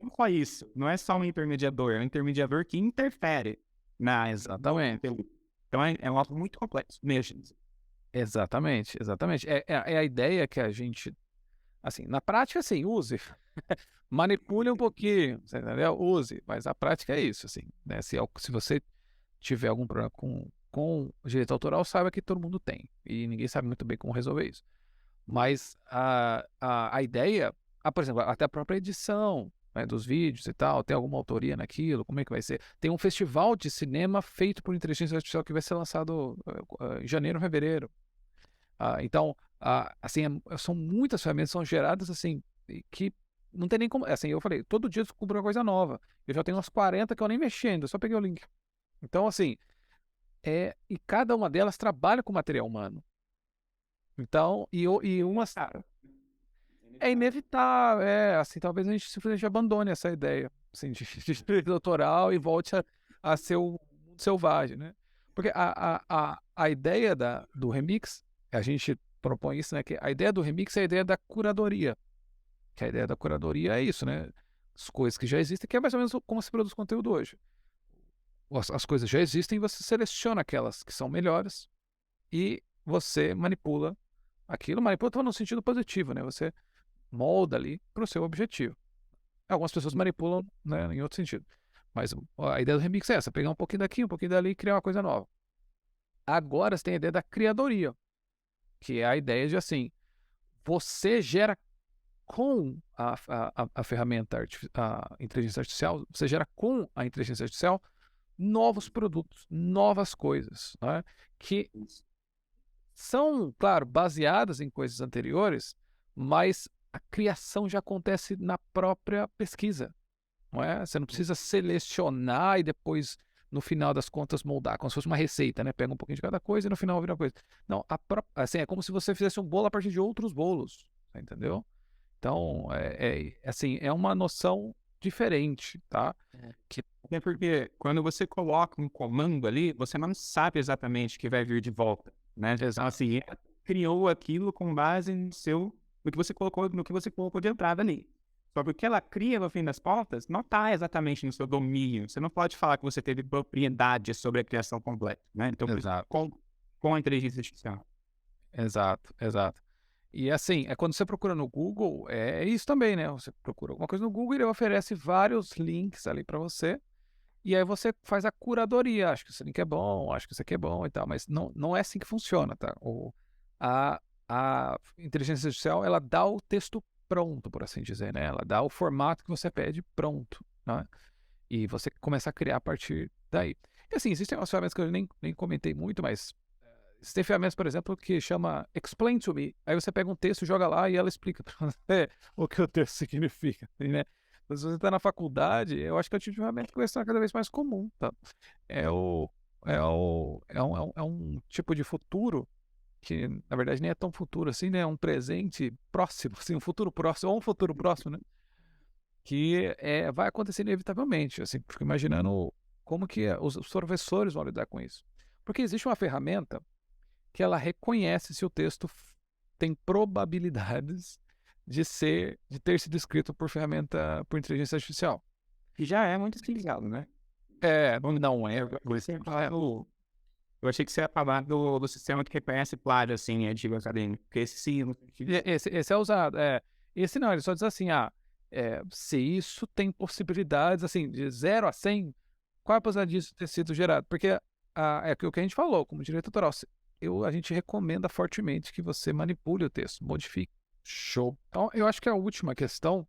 não só isso, não é só um intermediador, é um intermediador que interfere na Exatamente. Então é algo muito complexo mesmo. Exatamente. É a ideia que a gente, assim, na prática, assim, use. Manipule um pouquinho, você entendeu? Use, mas a prática é isso, assim, né? Se você tiver algum problema com o direito autoral, saiba que todo mundo tem. E ninguém sabe muito bem como resolver isso. Mas a ideia, por exemplo, até a própria edição, né, dos vídeos e tal, tem alguma autoria naquilo, como é que vai ser? Tem um festival de cinema feito por inteligência artificial que vai ser lançado em janeiro, fevereiro. Então, assim, são muitas ferramentas que são geradas, assim, que não tem nem como. Assim, eu falei, todo dia eu descubro uma coisa nova. Eu já tenho umas 40 que eu nem mexi ainda, só peguei o link. Então, assim, e cada uma delas trabalha com material humano. Então, e umas. É inevitável, assim, talvez a gente simplesmente abandone essa ideia, assim, de direito autoral e volte a ser o mundo selvagem, né? Porque a ideia do remix, a gente propõe isso, né? Que a ideia do remix é a ideia da curadoria. Que a ideia da curadoria é isso, né? As coisas que já existem, que é mais ou menos como se produz conteúdo hoje. As coisas já existem, você seleciona aquelas que são melhores e você manipula aquilo. Manipula no sentido positivo, né? Você molda ali para o seu objetivo. Algumas pessoas manipulam, né, em outro sentido. Mas a ideia do remix é essa: pegar um pouquinho daqui, um pouquinho dali e criar uma coisa nova. Agora você tem a ideia da criadoria, que é a ideia de assim, você gera com a ferramenta, a inteligência artificial, você gera com a inteligência artificial novos produtos, novas coisas, né? Que são, claro, baseadas em coisas anteriores, mas a criação já acontece na própria pesquisa, não é? Você não precisa selecionar e depois, no final das contas, moldar, como se fosse uma receita, né? Pega um pouquinho de cada coisa e no final vira uma coisa. Não, assim, é como se você fizesse um bolo a partir de outros bolos, entendeu? Então, assim, é uma noção diferente, tá? Até porque quando você coloca um comando ali, você não sabe exatamente o que vai vir de volta, né? Então, assim, criou aquilo com base no que você colocou de entrada ali. Só que o que ela cria, no fim das contas, não está exatamente no seu domínio. Você não pode falar que você teve propriedade sobre a criação completa, né? Então, com a inteligência artificial. Exato. E assim, quando você procura no Google, é isso também, né? Você procura alguma coisa no Google e ele oferece vários links ali para você. E aí você faz a curadoria, acho que esse link é bom, acho que isso aqui é bom e tal, mas não é assim que funciona, tá? A, a inteligência artificial, ela dá o texto pronto, por assim dizer, né? Ela dá o formato que você pede pronto, né? E você começa a criar a partir daí. E assim, existem umas ferramentas que eu nem comentei muito, mas existem ferramentas, por exemplo, que chama Explain to Me. Aí você pega um texto, joga lá e ela explica pra você o que o texto significa, né? Mas se você está na faculdade, eu acho que é o tipo de ferramenta que vai estar cada vez mais comum, tá? É, o, é um tipo de futuro que, na verdade, nem é tão futuro assim, né? É um presente próximo, assim, um futuro próximo, ou um futuro próximo, né? Que vai acontecer inevitavelmente, assim, fico imaginando como que os professores vão lidar com isso. Porque existe uma ferramenta que ela reconhece se o texto tem probabilidades de ter sido escrito por inteligência artificial. Que já é muito utilizado, né? Não é. Eu achei que você ia falar do sistema que reconhece plágio, assim, em artigo acadêmico. Porque esse sim, no sentido... Esse é usado. Esse não, ele só diz assim, se isso tem possibilidades, assim, de 0 a 100, qual é a possibilidade disso ter sido gerado? Porque é o que a gente falou, como direito autoral, a gente recomenda fortemente que você manipule o texto, modifique. Show. Então, eu acho que a última questão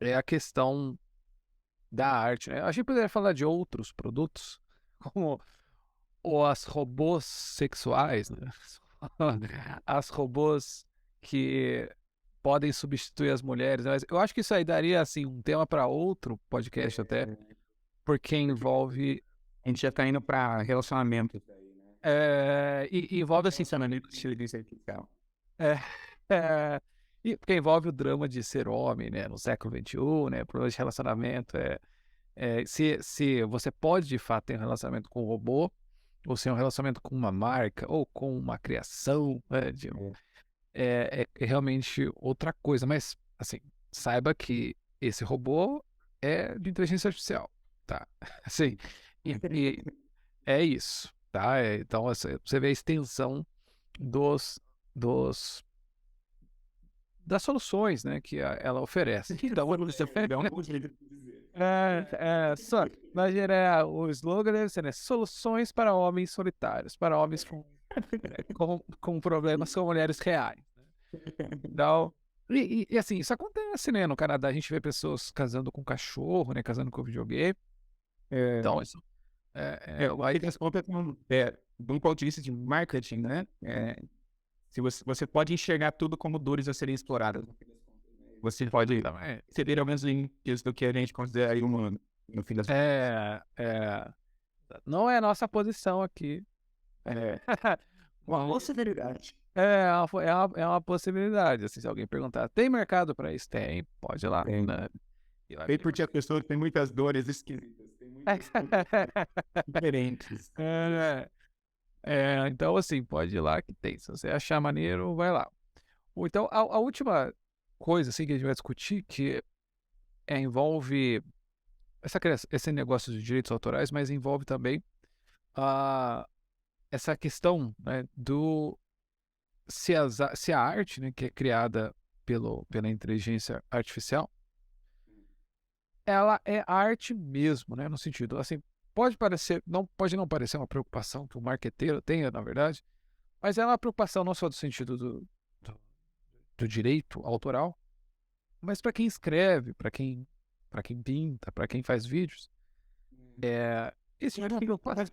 é a questão da arte, né? A gente poderia falar de outros produtos, como as robôs sexuais, né? As robôs que podem substituir as mulheres, né? Mas eu acho que isso aí daria, assim, um tema para outro podcast até, porque envolve... A gente já tá indo pra relacionamento. e envolve, assim, Funcionamento de inteligência artificial. É, porque envolve o drama de ser homem, né, no século XXI, né, problemas de relacionamento, se você pode de fato ter um relacionamento com um robô, ou se é um relacionamento com uma marca, ou com uma criação, né, é realmente outra coisa, mas, assim, saiba que esse robô é de inteligência artificial, tá? Assim, e é isso, tá? Então, você vê a extensão dos, dos das soluções, né, que ela oferece. Então, imagina, o slogan deve ser, né, soluções para homens solitários, para homens com problemas com mulheres reais. Então, e assim, isso acontece, né, no Canadá a gente vê pessoas casando com cachorro, né, casando com videogame. Então, isso de um ponto de vista de marketing, né? Se você pode enxergar tudo como dores a serem exploradas. Você pode ceder ao menos limites do que a gente considera aí humano, no fim das contas. Não é a nossa posição aqui. Uma possibilidade. É uma possibilidade. Assim, se alguém perguntar, tem mercado para isso? Tem, pode ir lá. Tem. Né? Tem porque a pessoa tem muitas dores esquisitas, tem muitas diferentes. Então, assim, pode ir lá que tem. Se você achar maneiro, vai lá. Então, a última coisa assim, que a gente vai discutir, que envolve esse negócio de direitos autorais, mas envolve também essa questão, né, se a arte, né, que é criada pela inteligência artificial, ela é arte mesmo, né, no sentido, assim, pode não parecer uma preocupação que o marqueteiro tenha, na verdade, mas é uma preocupação não só do sentido do direito autoral, mas para quem escreve, para quem pinta, para quem faz vídeos, esse tipo de preocupação.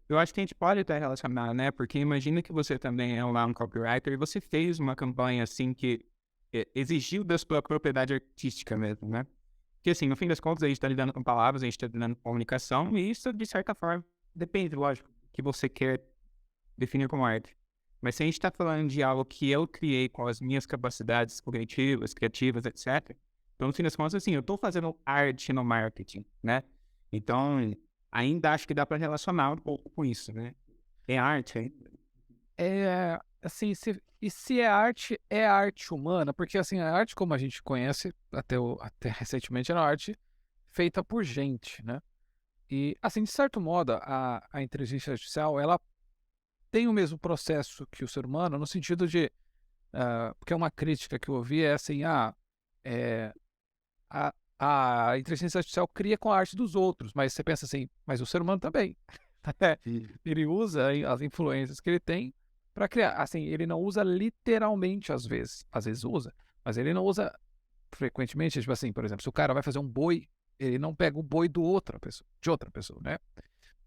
Eu acho que a gente pode estar relacionado, né? Porque imagina que você também é um copywriter e você fez uma campanha assim que exigiu da sua propriedade artística mesmo, né? Porque assim, no fim das contas, a gente está lidando com palavras, a gente está lidando com comunicação e isso, de certa forma, depende, lógico, do que você quer definir como arte. Mas se a gente está falando de algo que eu criei com as minhas capacidades cognitivas, criativas, etc., então, no fim das contas, assim, eu estou fazendo arte no marketing, né? Então, ainda acho que dá para relacionar um pouco com isso, né? É arte, hein? Assim, se é arte humana, porque assim, a arte como a gente conhece até recentemente era uma arte feita por gente, né? E assim, de certo modo, a inteligência artificial, ela tem o mesmo processo que o ser humano, no sentido porque uma crítica que eu ouvi é assim, a inteligência artificial cria com a arte dos outros, mas você pensa assim, mas o ser humano também. Ele usa as influências que ele tem para criar. Assim, ele não usa literalmente às vezes usa, mas ele não usa frequentemente. Tipo assim, por exemplo, se o cara vai fazer um boi, ele não pega o boi de outra pessoa, né?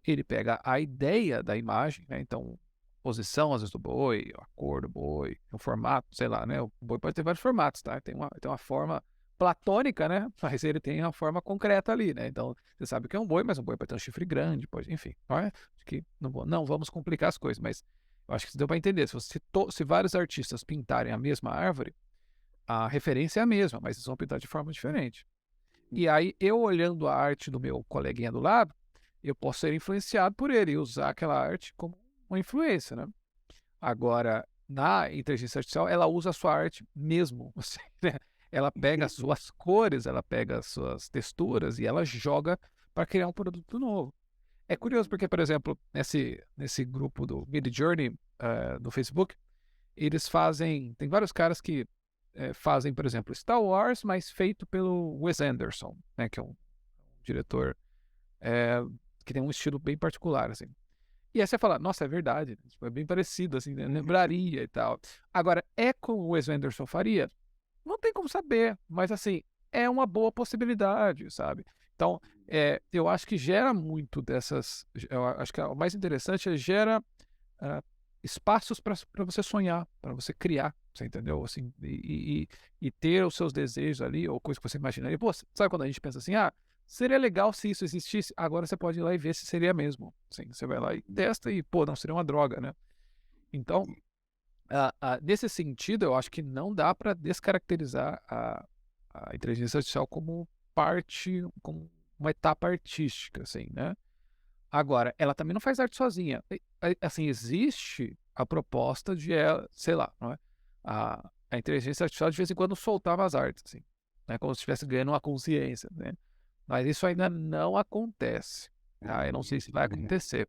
Ele pega a ideia da imagem, né? Então, posição às vezes do boi, a cor do boi, o formato, sei lá, né? O boi pode ter vários formatos, tá? Tem uma forma platônica, né? Mas ele tem a forma concreta ali, né? Então, você sabe que é um boi, mas um boi pode ter um chifre grande, pode, enfim. Não é? Acho que não vamos complicar as coisas, mas eu acho que deu para entender. Se vários artistas pintarem a mesma árvore, a referência é a mesma, mas eles vão pintar de forma diferente. E aí, eu olhando a arte do meu coleguinha do lado, eu posso ser influenciado por ele e usar aquela arte como uma influência, né? Agora, na inteligência artificial, ela usa a sua arte mesmo. Assim, né? Ela pega as suas cores, ela pega as suas texturas e ela joga para criar um produto novo. É curioso porque, por exemplo, nesse grupo do Midjourney do Facebook, eles fazem. Tem vários caras que fazem, por exemplo, Star Wars, mas feito pelo Wes Anderson, né, que é um diretor que tem um estilo bem particular, assim. E aí você fala, nossa, é verdade, tipo, é bem parecido, assim, né? Lembraria e tal. Agora, é como o Wes Anderson faria? Não tem como saber, mas assim, é uma boa possibilidade, sabe? Então, eu acho que gera muito dessas. Eu acho que o mais interessante é gera espaços para você sonhar, para você criar, você entendeu? Assim, e ter os seus desejos ali, ou coisa que você imaginaria. Pô, sabe quando a gente pensa assim, seria legal se isso existisse? Agora você pode ir lá e ver se seria mesmo. Assim, você vai lá e testa e, pô, não seria uma droga, né? Então, nesse sentido, eu acho que não dá para descaracterizar a inteligência artificial como como uma etapa artística, assim, né? Agora, ela também não faz arte sozinha. Assim, existe a proposta de ela, sei lá, não é? A inteligência artificial de vez em quando soltava as artes, assim, né? Como se estivesse ganhando uma consciência, né? Mas isso ainda não acontece. Tá? Eu não sei se vai acontecer.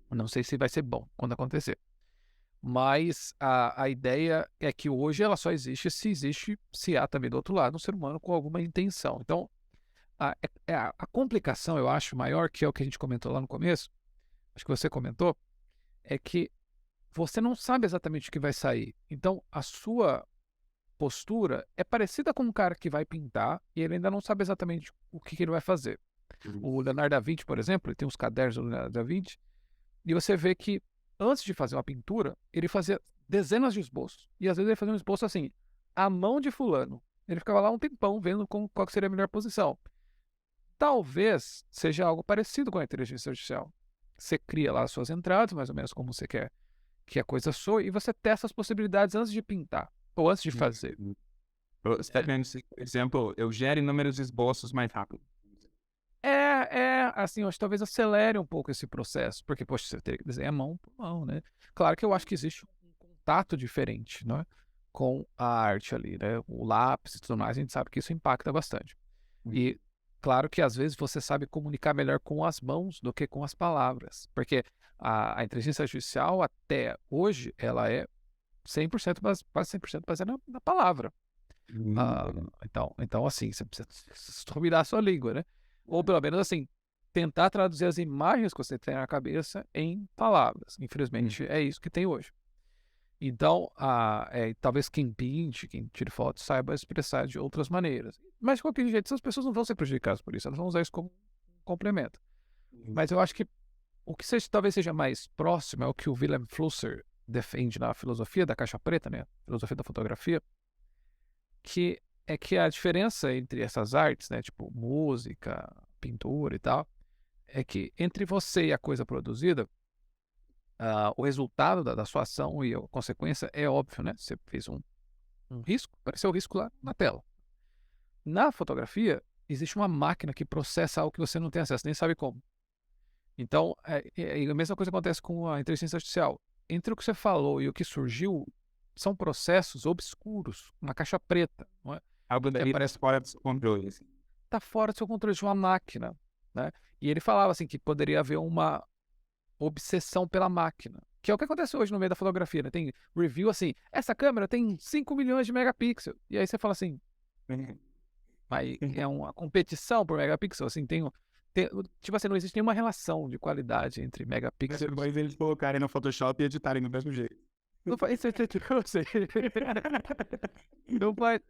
Não sei se vai ser bom quando acontecer. Mas a ideia é que hoje ela só existe se há também do outro lado um ser humano com alguma intenção. Então, a complicação, eu acho, maior, que é o que a gente comentou lá no começo, acho que você comentou, é que você não sabe exatamente o que vai sair. Então, a sua postura é parecida com um cara que vai pintar e ele ainda não sabe exatamente o que ele vai fazer. O Leonardo da Vinci, por exemplo, ele tem uns cadernos do Leonardo da Vinci, e você vê que antes de fazer uma pintura, ele fazia dezenas de esboços. E às vezes ele fazia um esboço assim, à mão de fulano. Ele ficava lá um tempão vendo qual que seria a melhor posição. Talvez seja algo parecido com a inteligência artificial. Você cria lá as suas entradas, mais ou menos como você quer que a coisa soe, e você testa as possibilidades antes de pintar, ou antes de fazer. Você está querendo, por exemplo, eu gero inúmeros esboços mais rápido. Assim, eu acho que talvez acelere um pouco esse processo, porque, poxa, você teria que desenhar mão por mão, né? Claro que eu acho que existe um contato diferente, né, com a arte ali, né? O lápis e tudo mais, a gente sabe que isso impacta bastante. E claro que às vezes você sabe comunicar melhor com as mãos do que com as palavras, porque a inteligência artificial até hoje ela é 100%, quase 100% baseada na palavra. Então, assim, você precisa dominar a sua língua, né? Ou pelo menos assim, tentar traduzir as imagens que você tem na cabeça em palavras. Infelizmente, é isso que tem hoje. Então, talvez quem pinte, quem tire fotos, saiba expressar de outras maneiras. Mas, de qualquer jeito, essas pessoas não vão ser prejudicadas por isso, elas vão usar isso como um complemento. Mas eu acho que o que talvez seja mais próximo é o que o Wilhelm Flusser defende na filosofia da caixa preta, né? Filosofia da fotografia, que é que a diferença entre essas artes, né, tipo música, pintura e tal, é que entre você e a coisa produzida, o resultado da sua ação e a consequência é óbvio, né? Você fez um risco, apareceu o risco lá na tela. Na fotografia, existe uma máquina que processa algo que você não tem acesso, nem sabe como. Então, a mesma coisa acontece com a inteligência artificial. Entre o que você falou e o que surgiu, são processos obscuros, uma caixa preta, não é? Algo daí parece fora do seu controle. Assim. Está fora do seu controle de uma máquina, né? E ele falava assim que poderia haver uma obsessão pela máquina, que é o que acontece hoje no meio da fotografia, né? Tem review assim, essa câmera tem 5 milhões de megapixels. E aí você fala assim, Mas é uma competição por megapixel, assim, tipo assim, não existe nenhuma relação de qualidade entre megapixels. Depois eles colocarem no Photoshop e editarem do mesmo jeito. Não faz sentido, eu sei. Não faz.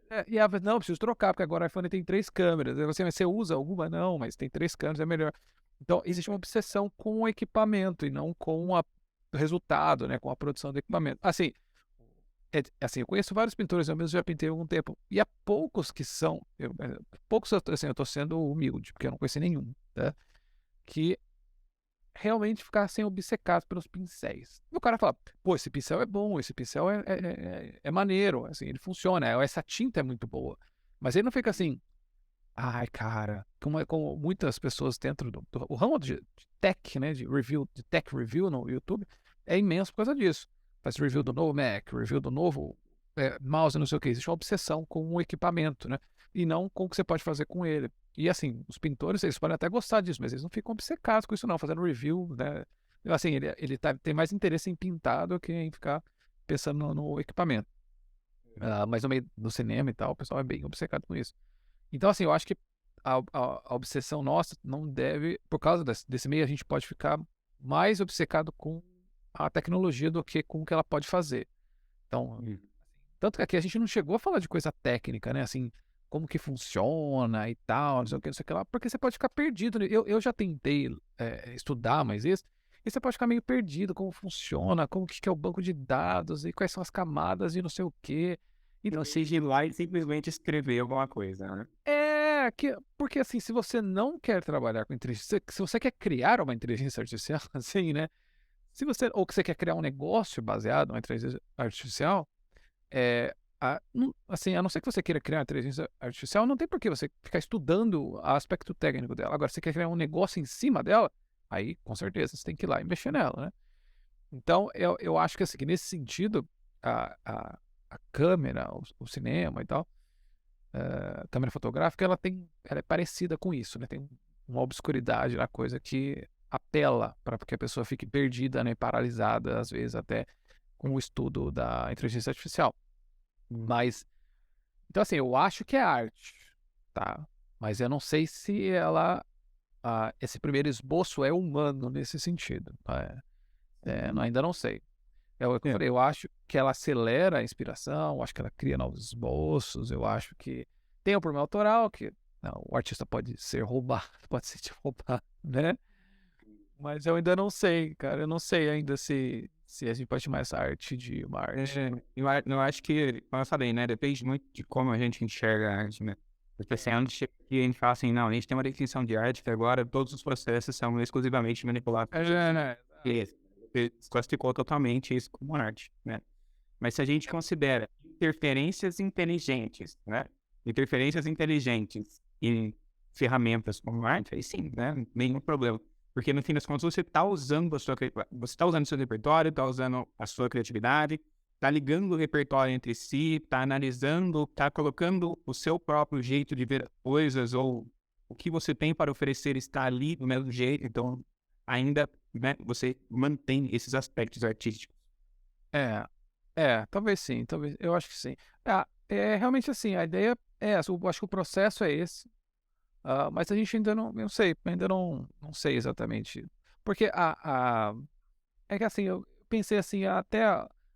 Não, preciso trocar, porque agora o iPhone tem 3 câmeras. Aí você usa alguma? Não, mas tem 3 câmeras, é melhor. Então, existe uma obsessão com o equipamento e não com o resultado, né? Com a produção do equipamento. Assim, eu conheço vários pintores, eu mesmo já pintei há algum tempo. E há poucos que são. Poucos, assim, eu tô sendo humilde, porque eu não conheci nenhum, tá? Que realmente ficassem obcecados pelos pincéis. E o cara fala, pô, esse pincel é bom, esse pincel é maneiro, assim, ele funciona, essa tinta é muito boa. Mas ele não fica assim, ai, cara, como muitas pessoas dentro o ramo de tech, né, de tech review no YouTube, é imenso por causa disso. Faz review do novo Mac, review do novo mouse, não sei o que. Existe uma obsessão com o equipamento, né, e não com o que você pode fazer com ele. E assim, os pintores, eles podem até gostar disso, mas eles não ficam obcecados com isso não, fazendo review, né. Assim, ele tem mais interesse em pintar do que em ficar pensando no equipamento. Mas no meio do cinema e tal, o pessoal é bem obcecado com isso. Então, assim, eu acho que a obsessão nossa não deve, por causa desse meio, a gente pode ficar mais obcecado com a tecnologia do que com o que ela pode fazer. Então, tanto que aqui a gente não chegou a falar de coisa técnica, né? Assim, como que funciona e tal, não sei o que lá, porque você pode ficar perdido, né? Eu já tentei estudar mais isso, e você pode ficar meio perdido, como funciona, como que é o banco de dados, e quais são as camadas e não sei o quê. Então, você ir lá e simplesmente escrever alguma coisa, né? Porque assim, se você não quer trabalhar com inteligência, se você quer criar uma inteligência artificial, assim, né? Ou que você quer criar um negócio baseado na inteligência artificial, assim, a não ser que você queira criar uma inteligência artificial, não tem por que você ficar estudando o aspecto técnico dela. Agora, se você quer criar um negócio em cima dela, aí, com certeza, você tem que ir lá e mexer nela, né? Então, eu acho que, assim, que nesse sentido, a câmera, o cinema e tal, a câmera fotográfica, ela é parecida com isso, né? Tem uma obscuridade na coisa que apela para que a pessoa fique perdida, né? Paralisada, às vezes até com o estudo da inteligência artificial. Mas, então assim, eu acho que é arte, tá? Mas eu não sei se esse primeiro esboço é humano nesse sentido. Ainda não sei. Eu acho que ela acelera a inspiração, eu acho que ela cria novos esboços, eu acho que tem o problema autoral, que o artista pode ser roubado, pode ser roubado, né? Mas eu ainda não sei, cara, eu não sei ainda se a gente pode chamar essa arte de uma arte. Eu acho que, como eu falei, né, depende muito de como a gente enxerga a arte, né? Porque assim, antes que a gente fala assim, não, a gente tem uma definição de arte que agora todos os processos são exclusivamente manipulados. Né? Você classificou totalmente isso como arte, né? Mas se a gente considera interferências inteligentes, né? Interferências inteligentes em ferramentas como arte, aí sim, né? Nenhum problema. Porque no fim das contas você está usando o seu repertório, está usando a sua criatividade, está ligando o repertório entre si, está analisando, está colocando o seu próprio jeito de ver coisas ou o que você tem para oferecer está ali do mesmo jeito. Então, ainda, né, você mantém esses aspectos artísticos. Talvez sim, talvez, eu acho que sim. Realmente assim, a ideia eu acho que o processo é esse, mas a gente ainda não sei, ainda não sei exatamente. Porque é que assim, eu pensei assim, até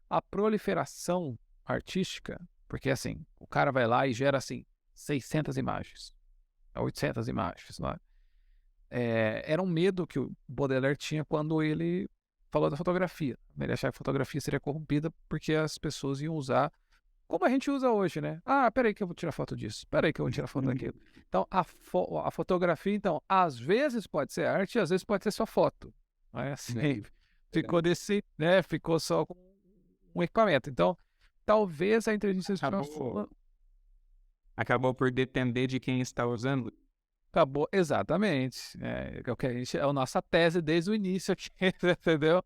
a proliferação artística, porque assim, o cara vai lá e gera assim, 600 imagens, 800 imagens lá. Era um medo que o Baudelaire tinha quando ele falou da fotografia. Ele achava que a fotografia seria corrompida porque as pessoas iam usar como a gente usa hoje, né? Peraí que eu vou tirar foto disso, peraí que eu vou tirar foto daquilo. Então, a fotografia, então, às vezes pode ser arte, às vezes pode ser só foto. Não é assim? Ficou né? Ficou só com um equipamento. Então, talvez a inteligência artificial acabou por depender de quem está usando. Acabou, exatamente. É o que é a nossa tese desde o início aqui, entendeu?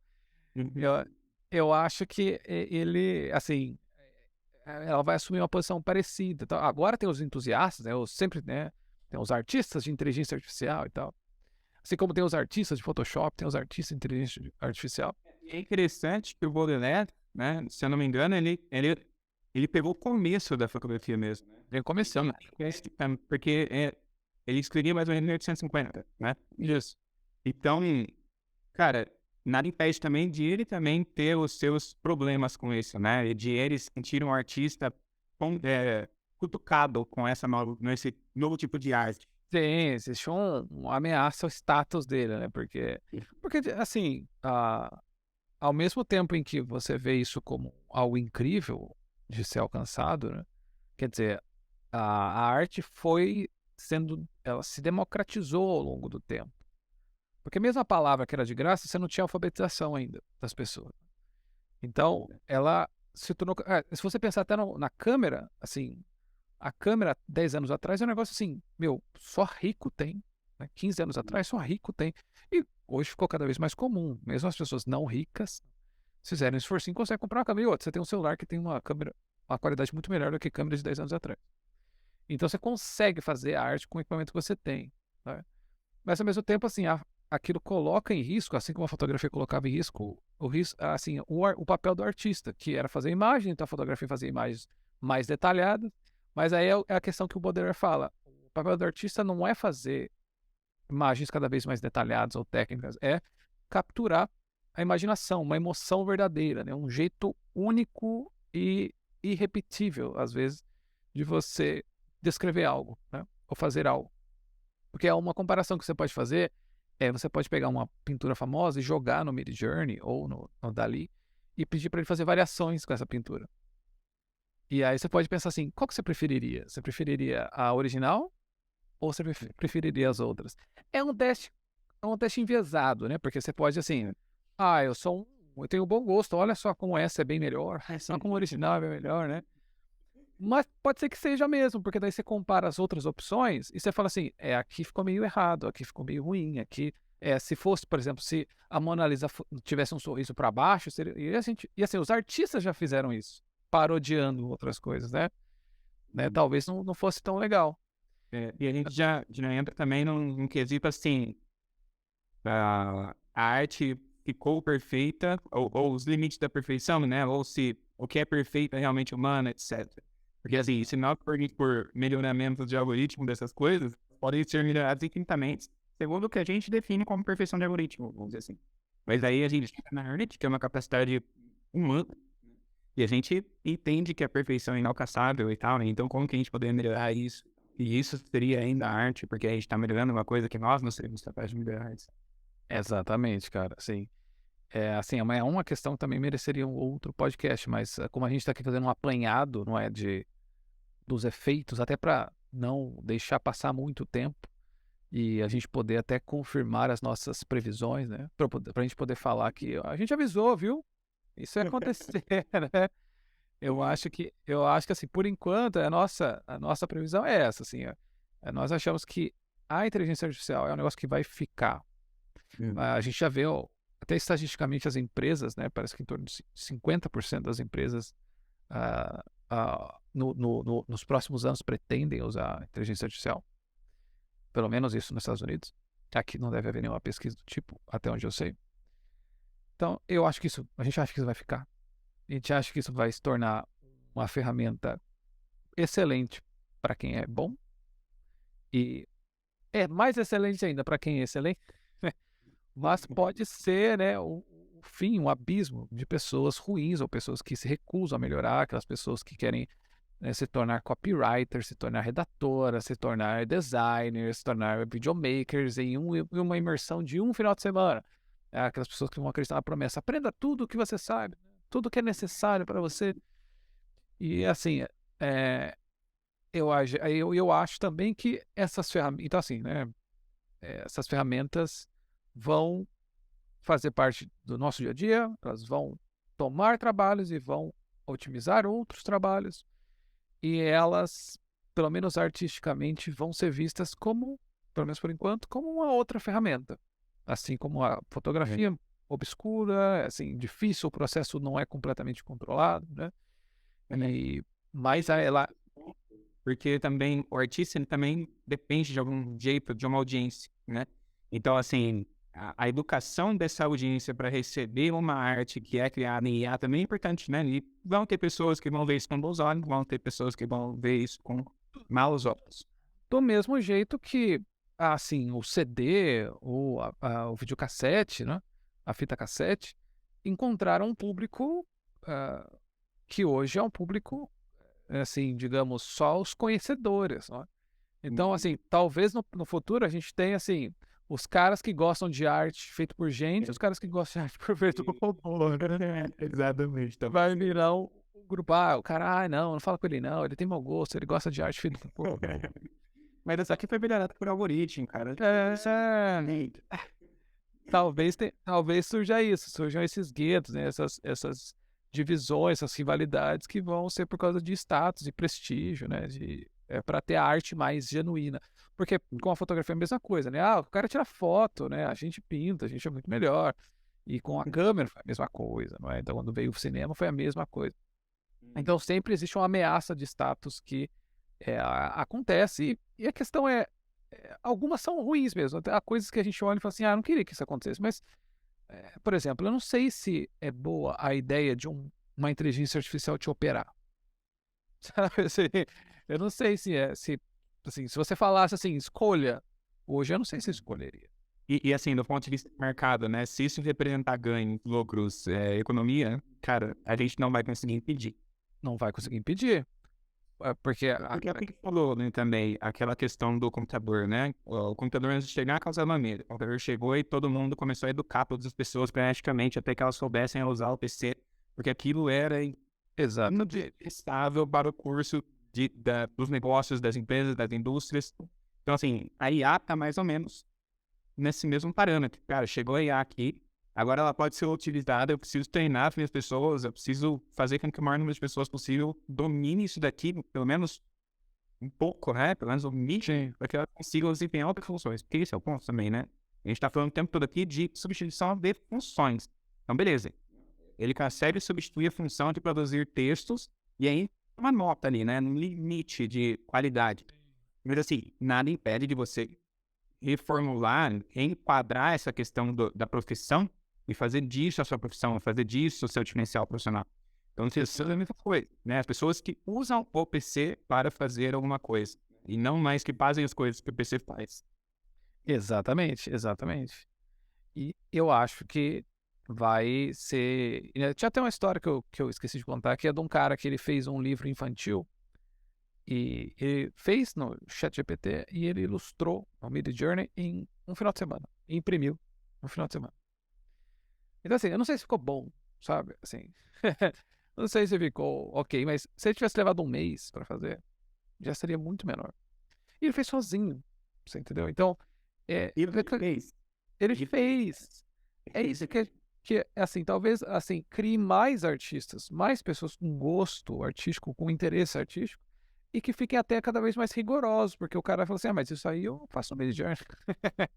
Eu acho que ele, assim, ela vai assumir uma posição parecida. Então, agora tem os entusiastas, né? Tem os artistas de inteligência artificial e tal. Assim como tem os artistas de Photoshop, tem os artistas de inteligência artificial. É interessante que o Baudelaire, né, se eu não me engano, ele pegou o começo da fotografia mesmo, né? Vem começando. Porque ele escrevia mais ou menos em 1850, né? Isso. Então, cara, nada impede também de ele também ter os seus problemas com isso, né? E de ele sentir um artista cutucado com nesse novo tipo de arte. Sim, existe uma ameaça ao status dele, né? Porque assim, ao mesmo tempo em que você vê isso como algo incrível de ser alcançado, né? Quer dizer, a arte ela se democratizou ao longo do tempo. Porque mesmo a palavra que era de graça, você não tinha alfabetização ainda das pessoas. Então, ela se tornou. Se você pensar até na câmera, assim, a câmera 10 anos atrás é um negócio assim, meu, só rico tem. Né? 15 anos atrás, só rico tem. E hoje ficou cada vez mais comum. Mesmo as pessoas não ricas, se fizerem um esforcinho, conseguem comprar uma câmera. E outra, você tem um celular que tem uma câmera, uma qualidade muito melhor do que câmeras de 10 anos atrás. Então você consegue fazer a arte com o equipamento que você tem. Né? Mas ao mesmo tempo, assim, aquilo coloca em risco, assim como a fotografia colocava em risco, assim, o papel do artista, que era fazer imagem, então a fotografia fazia imagens mais detalhadas, mas aí é a questão que o Baudelaire fala. O papel do artista não é fazer imagens cada vez mais detalhadas ou técnicas, é capturar a imaginação, uma emoção verdadeira, né? Um jeito único e irrepetível, às vezes, de você descrever algo, né? Ou fazer algo. Porque é uma comparação que você pode fazer, você pode pegar uma pintura famosa e jogar no Midjourney ou no Dali e pedir para ele fazer variações com essa pintura. E aí você pode pensar assim, qual que você preferiria? Você preferiria a original ou você preferiria as outras? É um teste enviesado, né? Porque você pode assim, eu tenho bom gosto, olha só como essa é bem melhor, só como a original é bem melhor, né? Mas pode ser que seja mesmo, porque daí você compara as outras opções e você fala assim, aqui ficou meio errado, aqui ficou meio ruim, aqui... se fosse, por exemplo, se a Mona Lisa tivesse um sorriso para baixo, e assim, os artistas já fizeram isso, parodiando outras coisas, né? Talvez não fosse tão legal. E a gente já entra também num quesito assim, a arte ficou perfeita, ou os limites da perfeição, né? Ou se o que é perfeito é realmente humano, etc. Porque assim, se nós formos por melhoramento de algoritmo dessas coisas, podem ser melhorados infinitamente, segundo o que a gente define como perfeição de algoritmo, vamos dizer assim. Mas aí a gente chega na arte, que é uma capacidade humana, e a gente entende que a perfeição é inalcançável e tal, né? Então como que a gente poderia melhorar isso? E isso seria ainda arte, porque a gente está melhorando uma coisa que nós não seríamos capazes de melhorar. Exatamente, cara, assim. Assim, é uma questão que também mereceria um outro podcast, mas como a gente está aqui fazendo um apanhado, não é, dos efeitos, até para não deixar passar muito tempo e a gente poder até confirmar as nossas previsões, né, para a gente poder falar que a gente avisou, viu? Isso ia acontecer, né? Eu acho que assim, por enquanto, a nossa previsão é essa, assim, nós achamos que a inteligência artificial é um negócio que vai ficar. A gente já vê, até estatisticamente, as empresas, né? Parece que em torno de 50% das empresas nos próximos anos pretendem usar a inteligência artificial. Pelo menos isso nos Estados Unidos. Aqui não deve haver nenhuma pesquisa do tipo, até onde eu sei. Então, a gente acha que isso vai ficar. A gente acha que isso vai se tornar uma ferramenta excelente para quem é bom e é mais excelente ainda para quem é excelente. Mas pode ser, né, o fim, um abismo de pessoas ruins ou pessoas que se recusam a melhorar, aquelas pessoas que querem, né, se tornar copywriter, se tornar redatora, se tornar designer, se tornar videomakers em uma imersão de um final de semana. Aquelas pessoas que vão acreditar na promessa, aprenda tudo o que você sabe, tudo que é necessário para você. E assim, eu acho também que essas ferramentas, então assim, né, essas ferramentas vão fazer parte do nosso dia a dia, elas vão tomar trabalhos e vão otimizar outros trabalhos, e elas, pelo menos artisticamente, vão ser vistas como, pelo menos por enquanto, como uma outra ferramenta. Assim como a fotografia obscura, assim, difícil, o processo não é completamente controlado, né? Mas ela... Porque também o artista ele também depende de algum jeito de uma audiência, né? Então, assim, a educação dessa audiência para receber uma arte que é criada em IA também é importante, né? E vão ter pessoas que vão ver isso com bons olhos, vão ter pessoas que vão ver isso com maus óculos. Do mesmo jeito que, assim, o CD ou o videocassete, né, a fita cassete, encontraram um público, ah, que hoje é um público, assim, digamos, só os conhecedores, né. Então, assim, talvez no futuro a gente tenha, assim, os caras que gostam de arte feito por gente, os caras que gostam de arte feito por robô, né. Exatamente. Então, Vai virar um grupo, o cara: não fala com ele não, ele tem mau gosto, ele gosta de arte feita por robô". mas isso aqui foi melhorado por algoritmo, cara. É. Talvez surja isso, surjam esses guetos, né, essas divisões, essas rivalidades que vão ser por causa de status e prestígio, né, pra ter a arte mais genuína. Porque com a fotografia é a mesma coisa, né, o cara tira foto, né, a gente pinta, a gente é muito melhor. E com a câmera foi a mesma coisa, não é, então quando veio o cinema foi a mesma coisa. Então sempre existe uma ameaça de status que, acontece e a questão algumas são ruins mesmo, há coisas que a gente olha e fala assim: "Ah, não queria que isso acontecesse", mas, por exemplo, eu não sei se é boa a ideia de uma inteligência artificial te operar, sabe, assim, eu não sei se, assim, se você falasse assim: "Escolha", hoje eu não sei se eu escolheria. E assim, do ponto de vista do mercado, né? Se isso representar ganhos, lucros, economia, cara, a gente não vai conseguir impedir. Não vai conseguir impedir, porque Porque é o que ele falou, né, também, aquela questão do computador, né? O computador antes de chegar causava medo. O computador chegou e todo mundo começou a educar todas as pessoas praticamente até que elas soubessem usar o PC, porque aquilo era exato, indispensável para o curso dos negócios, das empresas, das indústrias. Então, assim, a IA tá mais ou menos nesse mesmo parâmetro. Cara, chegou a IA aqui, agora ela pode ser utilizada, eu preciso treinar as minhas pessoas, eu preciso fazer com que o maior número de pessoas possível domine isso daqui, pelo menos um pouco, né? Pelo menos o mínimo, para que elas consigam desempenhar outras funções. Porque esse é o ponto também, né? A gente está falando o tempo todo aqui de substituição de funções. Então, beleza. Ele consegue substituir a função de produzir textos e aí uma nota ali, né? No limite de qualidade. Mas assim, nada impede de você reformular, enquadrar essa questão da profissão e fazer disso a sua profissão, fazer disso o seu diferencial profissional. Então, isso é a mesma coisa, né? As pessoas que usam o PC para fazer alguma coisa e não mais que fazem as coisas que o PC faz. exatamente, exatamente. E eu acho que vai ser, tinha até uma história que eu esqueci de contar, que é de um cara que ele fez um livro infantil, e ele fez no ChatGPT e ele ilustrou no Midjourney em um final de semana, e imprimiu no final de semana. Então assim, eu não sei se ficou bom, sabe, assim, não sei se ficou ok, mas se ele tivesse levado um mês para fazer, já seria muito menor. E ele fez sozinho, você entendeu? Então, E ele fez. ele fez. É isso que assim, talvez, assim, crie mais artistas, mais pessoas com gosto artístico, com interesse artístico, e que fiquem até cada vez mais rigorosos, porque o cara fala assim: mas isso aí eu faço no Midjourney",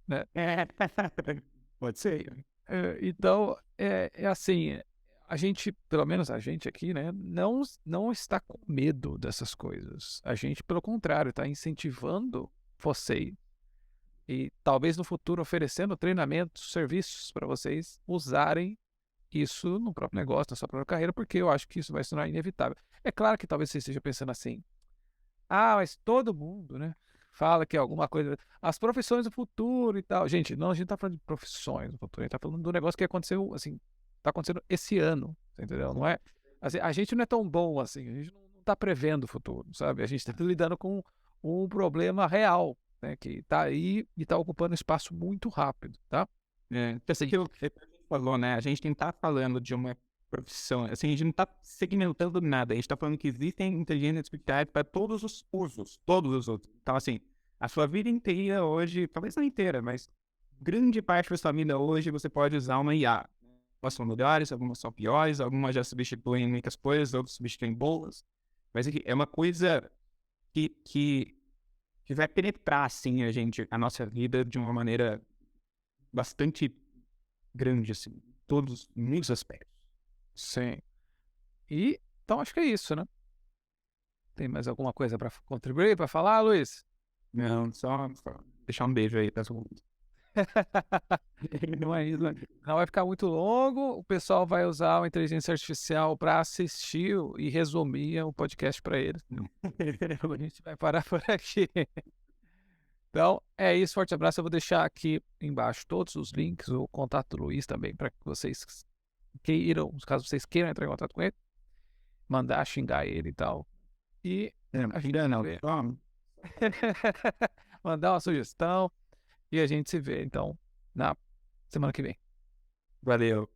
né. Pode ser. Então, assim, a gente, pelo menos a gente aqui, né, não está com medo dessas coisas. A gente, pelo contrário, está incentivando vocês e talvez no futuro oferecendo treinamentos, serviços para vocês usarem isso no próprio negócio, na sua própria carreira, porque eu acho que isso vai se tornar inevitável. É claro que talvez você esteja pensando assim: mas todo mundo, né, fala que é alguma coisa, as profissões do futuro e tal. Gente, não, a gente tá falando de profissões do futuro, a gente tá falando do negócio que aconteceu, assim, tá acontecendo esse ano, você entendeu? Não é, assim, a gente não é tão bom assim, a gente não tá prevendo o futuro, sabe? A gente tá lidando com um problema real, né, que tá aí e tá ocupando espaço muito rápido, tá? Assim, que você falou, né? A gente não tá falando de uma profissão, assim, a gente não tá segmentando nada, a gente tá falando que existem inteligências artificiais para todos os usos, todos os outros. Então, assim, a sua vida inteira hoje, talvez não inteira, mas grande parte da sua vida hoje você pode usar uma IA. Algumas são melhores, algumas são piores, algumas já substituem muitas coisas, outras substituem boas. Mas é uma coisa que, que, que vai penetrar, assim, a nossa vida de uma maneira bastante grande, assim, todos, em muitos aspectos. Sim. E então acho que é isso, né? Tem mais alguma coisa para contribuir, para falar, Luiz? Não, só deixar um beijo aí pra todo mundo. Não é isso, né? Não vai ficar muito longo. O pessoal vai usar a inteligência artificial para assistir e resumir o podcast para eles. A gente vai parar por aqui. Então, é isso. Forte abraço. Eu vou deixar aqui embaixo todos os links, o contato do Luiz também, para que vocês queiram, caso vocês queiram entrar em contato com ele, mandar xingar ele e tal. E a gente Ainda não. vê. Mandar uma sugestão. E a gente se vê, então, na semana que vem. Valeu.